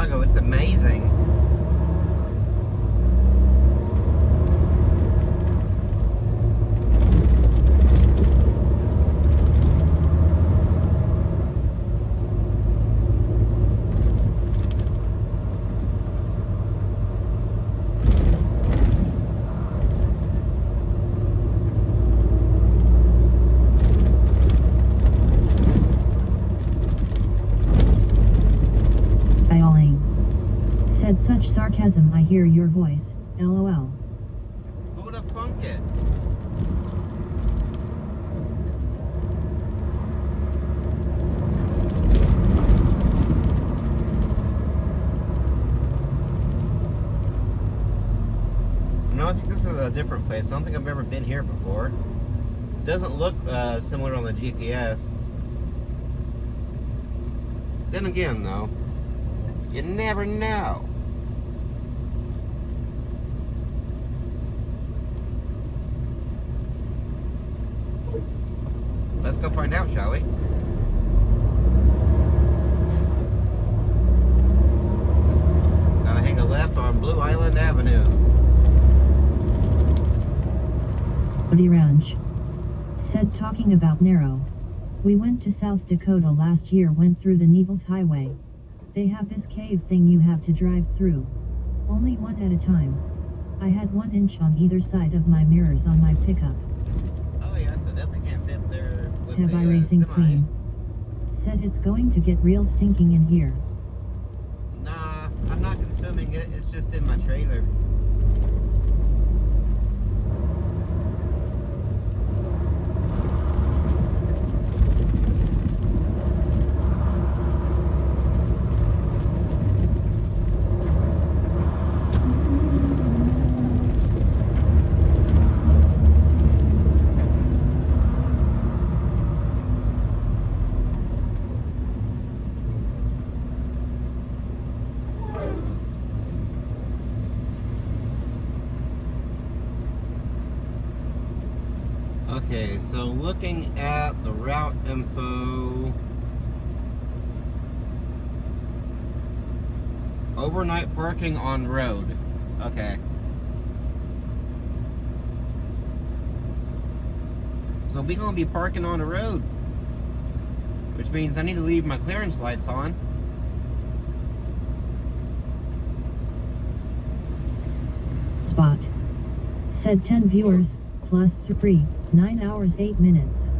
Chicago. It's amazing. Said such sarcasm, I hear your voice, lol. Who would have thunk it? No, I think this is a different place. I don't think I've ever been here before. It doesn't look similar on the GPS. Then again, though, you never know. Let's go find out, shall we? Gotta hang a left on Blue Island Avenue. Cody Ranch. Said talking about narrow. We went to South Dakota last year, went through the Needles Highway. They have this cave thing you have to drive through. Only one at a time. I had 1 inch on either side of my mirrors on my pickup. Oh yeah, so definitely can't fit there with Have the I racing semi. queen? Said it's going to get real stinking in here. Nah, I'm not consuming it. It's just in my trailer. Okay, so looking at the route info, overnight parking on road. Okay. So we're gonna be parking on the road, which means I need to leave my clearance lights on. Spot. Said 10 viewers, plus 3, 9 hours 8 minutes.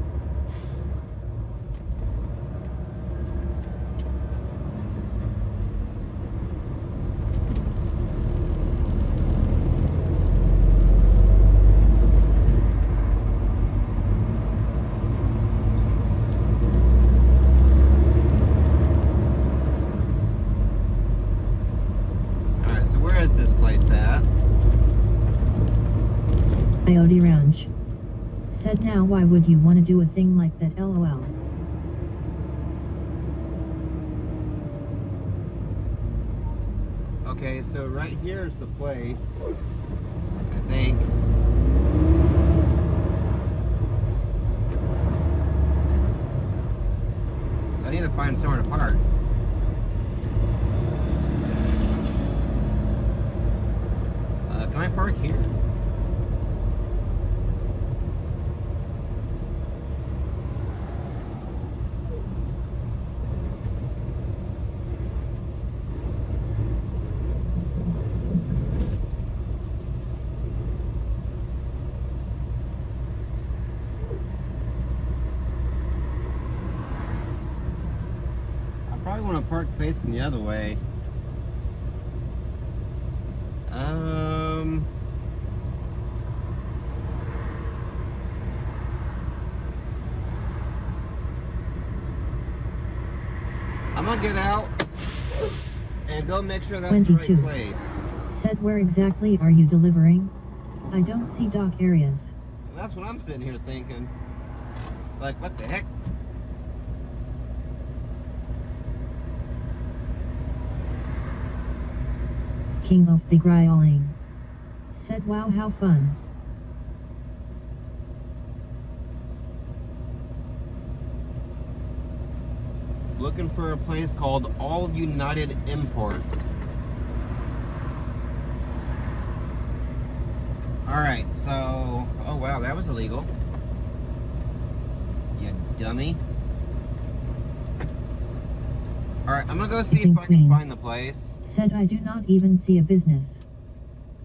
Alright, so where is this place at? Coyote Ranch. Said now why would you want to do a thing like that, lol. Okay, so right here is the place, I think. So I need to find somewhere to park. Can I park here? I want to park facing the other way. I'm gonna get out and go make sure that's 22. the right place. Said where exactly are you delivering? I don't see dock areas. That's what I'm sitting here thinking. Like, what the heck? King of beguiling. Said wow, how fun. Looking for a place called All United Imports. Alright, so... Oh wow, that was illegal. You dummy. Alright, I'm gonna go see if I can find the place. Said I do not even see a business.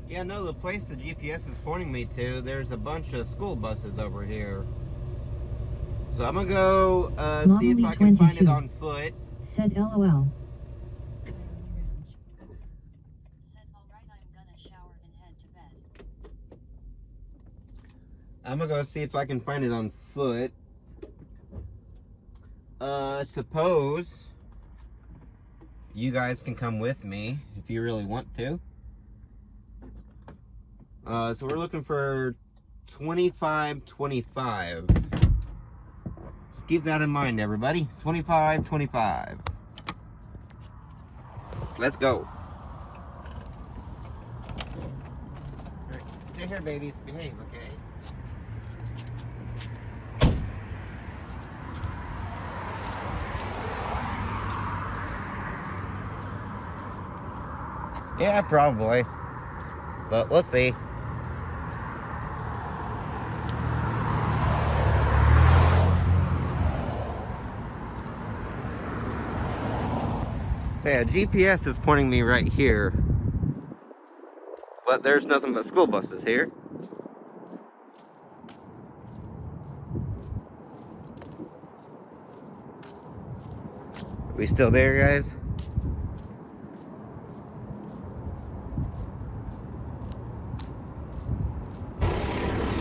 Yeah, no, the place the GPS is pointing me to, there's a bunch of school buses over here. So I'm gonna go see if I can find it on foot. Said LOL. I'm gonna go see if I can find it on foot. Suppose you guys can come with me if you really want to. So we're looking for 2525. So keep that in mind, everybody. 2525. Let's go. Right, stay here, babies. Behave, okay? Yeah, probably. But we'll see. So yeah, GPS is pointing me right here. But there's nothing but school buses here. Are we still there, guys?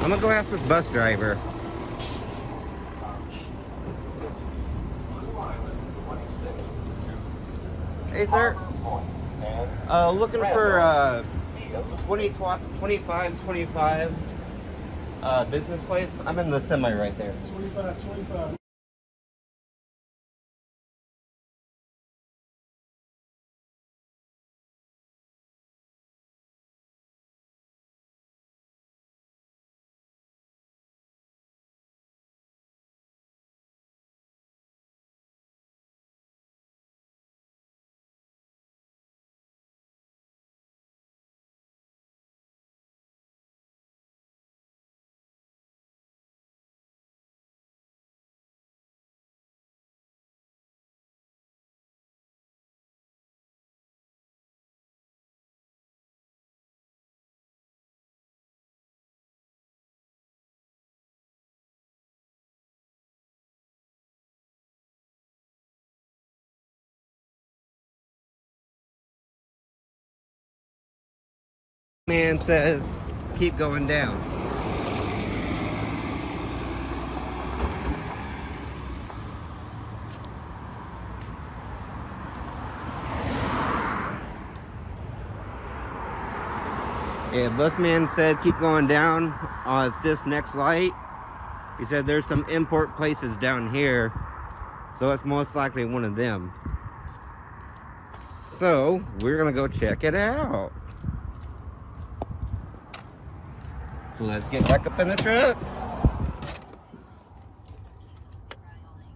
I'm gonna go ask this bus driver. Hey, sir. Looking for 2525 business place. I'm in the semi right there. 2525. Man says, keep going down. Yeah, busman said keep going down at this next light. He said there's some import places down here, so it's most likely one of them. So we're gonna go check it out. So let's get back up in the truck.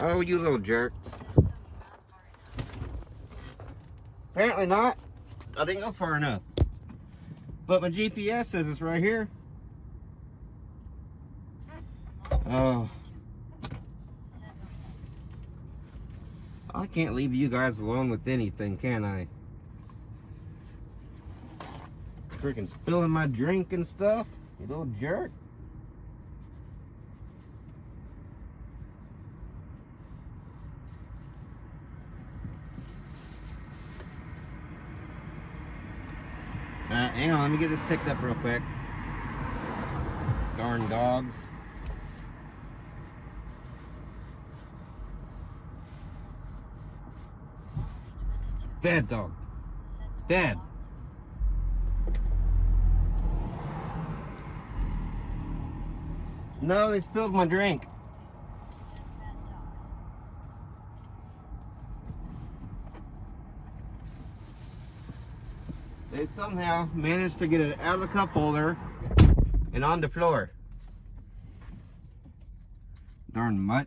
Oh, you little jerks. Apparently not. I didn't go far enough. But my GPS says it's right here. Oh. I can't leave you guys alone with anything, can I? Freaking spilling my drink and stuff. You little jerk. Hang on, let me get this picked up real quick. Darn dogs. Bad dog. Bad. No, they spilled my drink. They somehow managed to get it out of the cup holder and on the floor. Darn mutt.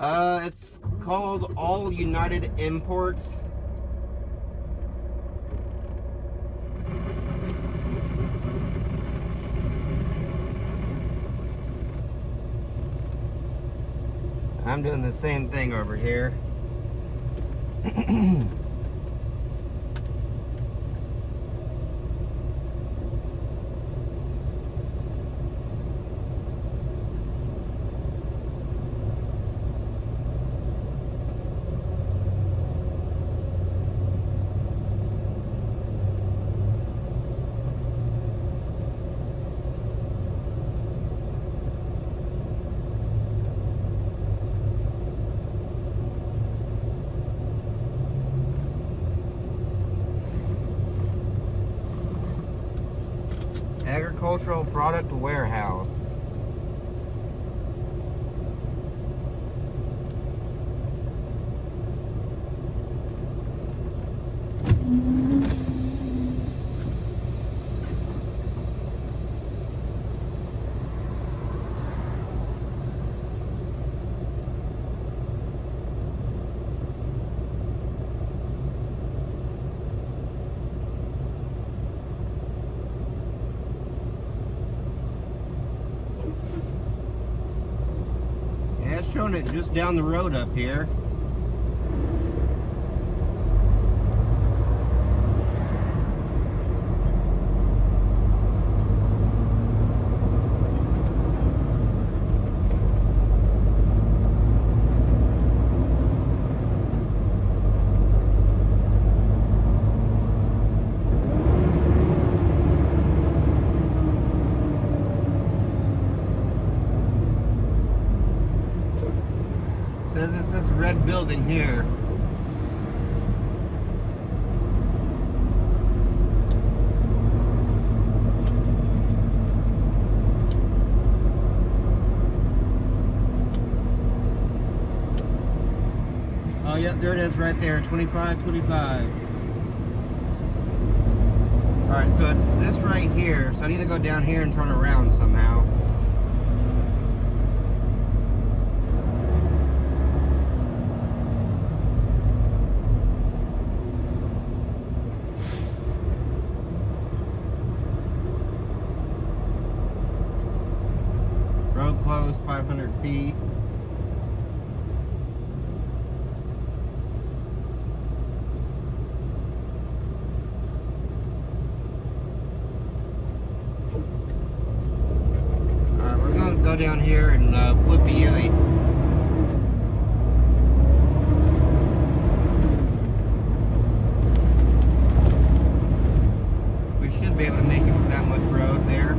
It's called All United Imports. I'm doing the same thing over here. Agricultural Product Warehouse. Yeah, it's showing it just down the road up here. Says it's this red building here. Oh, yep, there it is right there, 2525. Alright, so it's this right here, so I need to go down here and turn around somehow. Road closed, 500 feet. Alright, we're going to go down here and flip a U-ey. We should be able to make it with that much road there.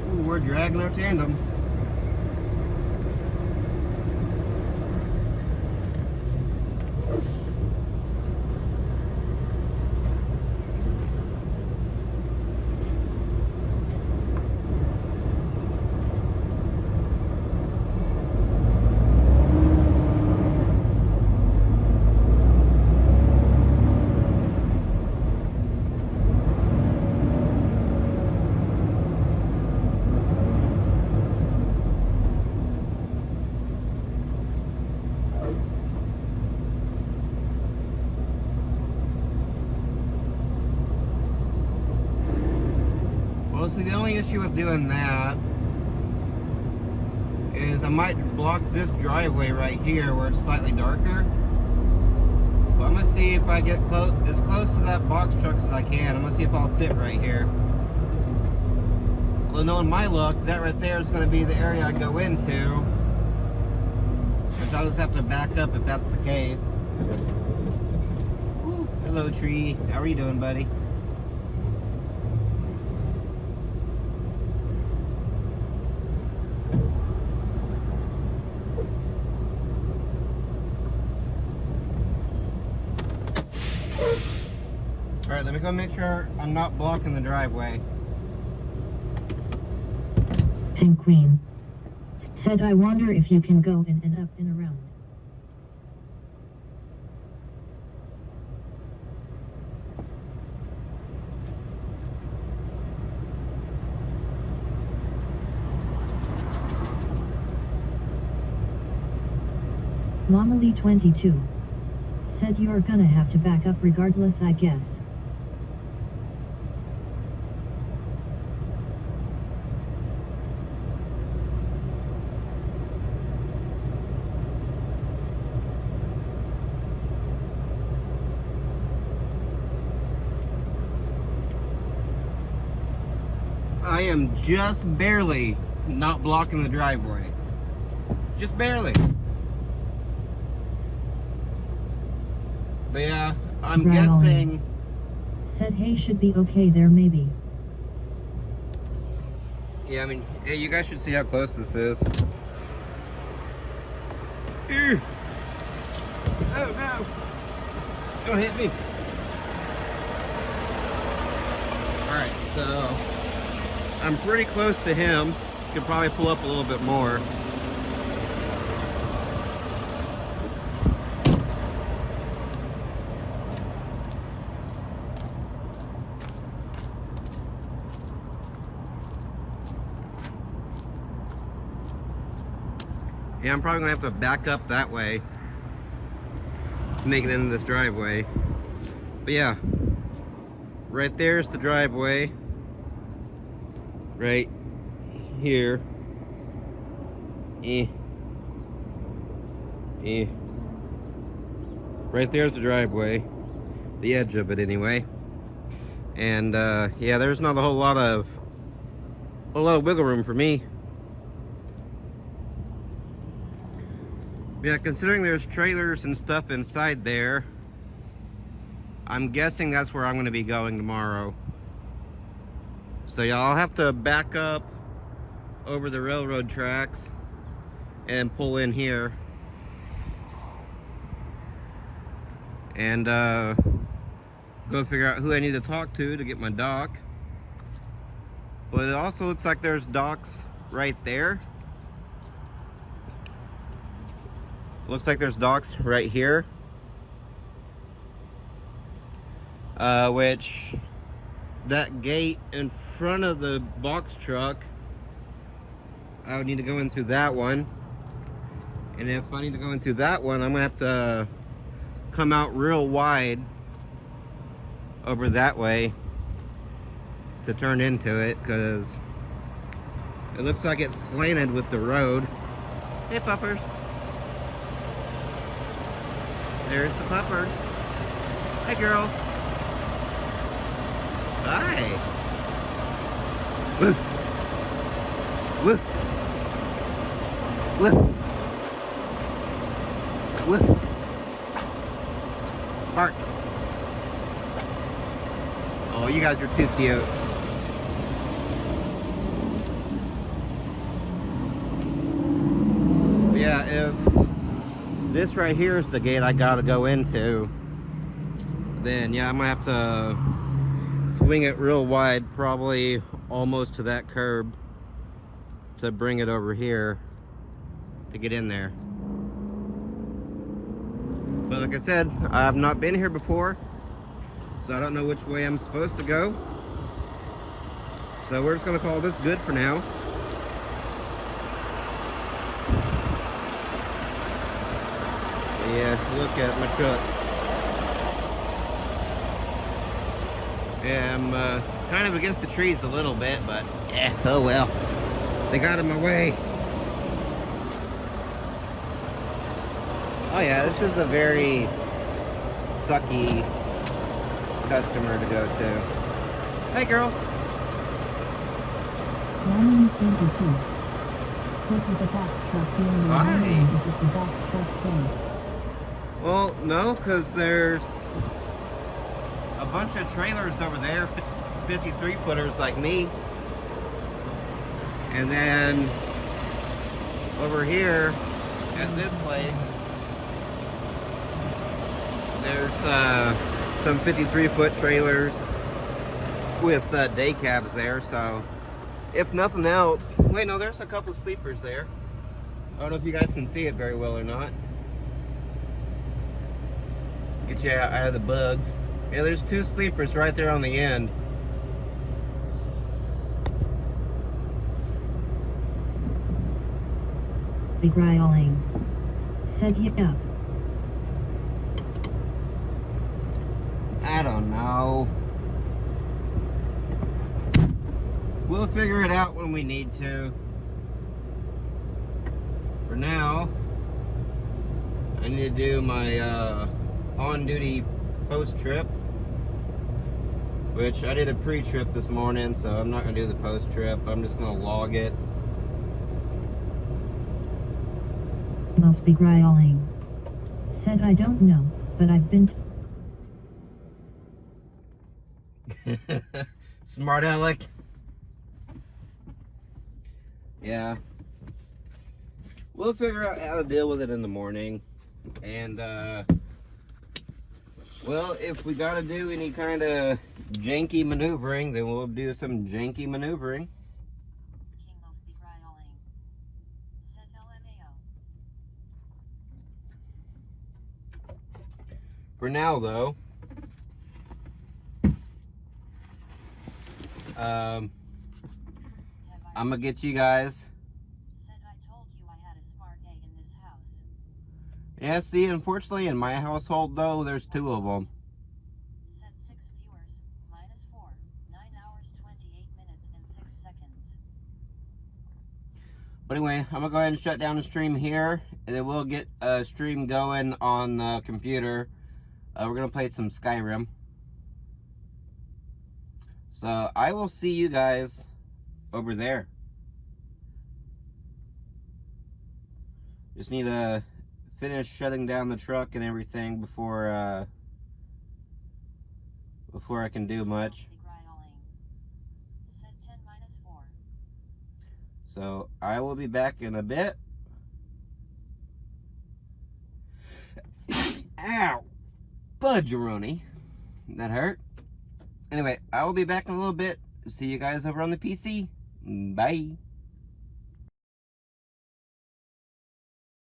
Ooh, we're dragging our tandems. Well, see, the only issue with doing that is I might block this driveway right here where it's slightly darker. Well, I'm gonna see if I get as close to that box truck as I can. I'm gonna see if I'll fit right here. Well, knowing my luck, that right there is gonna be the area I go into. Which I'll just have to back up if that's the case. Ooh, hello, tree. How are you doing, buddy? Alright, let me go make sure I'm not blocking the driveway. Sim Queen. Said I wonder if you can go in and up and around. Momily 22. Said you're gonna have to back up regardless, I guess. I am just barely not blocking the driveway. Just barely. But yeah, I'm guessing... Said hey should be okay there maybe. Yeah, I mean, hey, you guys should see how close this is. Ew. Oh no! Don't hit me. Alright, so I'm pretty close to him. Could probably pull up a little bit more. Yeah, I'm probably gonna have to back up that way to make it into this driveway. But yeah, right there's the driveway. Right here. Right there's the driveway. The edge of it anyway. And yeah, there's not a whole lot of wiggle room for me. Yeah, considering there's trailers and stuff inside there, I'm guessing that's where I'm going to be going tomorrow. So yeah, I'll have to back up over the railroad tracks and pull in here. And go figure out who I need to talk to get my dock. But it also looks like there's docks right there. Looks like there's docks right here, which that gate in front of the box truck, I would need to go in through that one. And if I need to go in through that one, I'm gonna have to come out real wide over that way to turn into it, because it looks like it's slanted with the road. Hey puppers. There's the puppers. Hi, girls. Hi. Woof. Woof. Woof. Woof. Bark. Oh, you guys are too cute. But yeah, if this right here is the gate I gotta go into, then yeah, I'm gonna have to swing it real wide, probably almost to that curb, to bring it over here to get in there. But like I said, I have not been here before, so I don't know which way I'm supposed to go. So we're just gonna call this good for now. Yeah, look at my truck. Yeah, I'm kind of against the trees a little bit, but yeah, oh well. They got in my way. Oh yeah, this is a very sucky customer to go to. Hey, girls. Line 22. Take with the box truck here in the Hi. line if it's a box truck day. Well, no, because there's a bunch of trailers over there, 53-footers like me. And then over here at this place, there's some 53-foot trailers with day cabs there. So if nothing else, wait, no, there's a couple of sleepers there. I don't know if you guys can see it very well or not. Get you out of the bugs. Yeah, there's 2 sleepers right there on the end. Beguiling. Said yeah. I don't know. We'll figure it out when we need to. For now, I need to do my on-duty post-trip, which I did a pre-trip this morning, so I'm not going to do the post-trip. I'm just going to log it. Both beguiling. Said I don't know, but I've been Smart aleck. Yeah. We'll figure out how to deal with it in the morning. And, well, if we gotta do any kind of janky maneuvering, then we'll do some janky maneuvering. King of beguiling. Said LMAO. For now, though, I'm gonna get you guys. Said I told you I had a smart egg in this house. Yeah, see, unfortunately, in my household, though, there's 2 of them. Said 6 viewers, -4, 9 hours, 28 minutes, and 6 seconds. But anyway, I'm gonna go ahead and shut down the stream here, and then we'll get a stream going on the computer. We're gonna play some Skyrim. So I will see you guys over there. Just need to finish shutting down the truck and everything before I can do much. Said 10 -4. So I will be back in a bit. Ow! Budgeroni. That hurt. Anyway, I will be back in a little bit. See you guys over on the PC. Bye.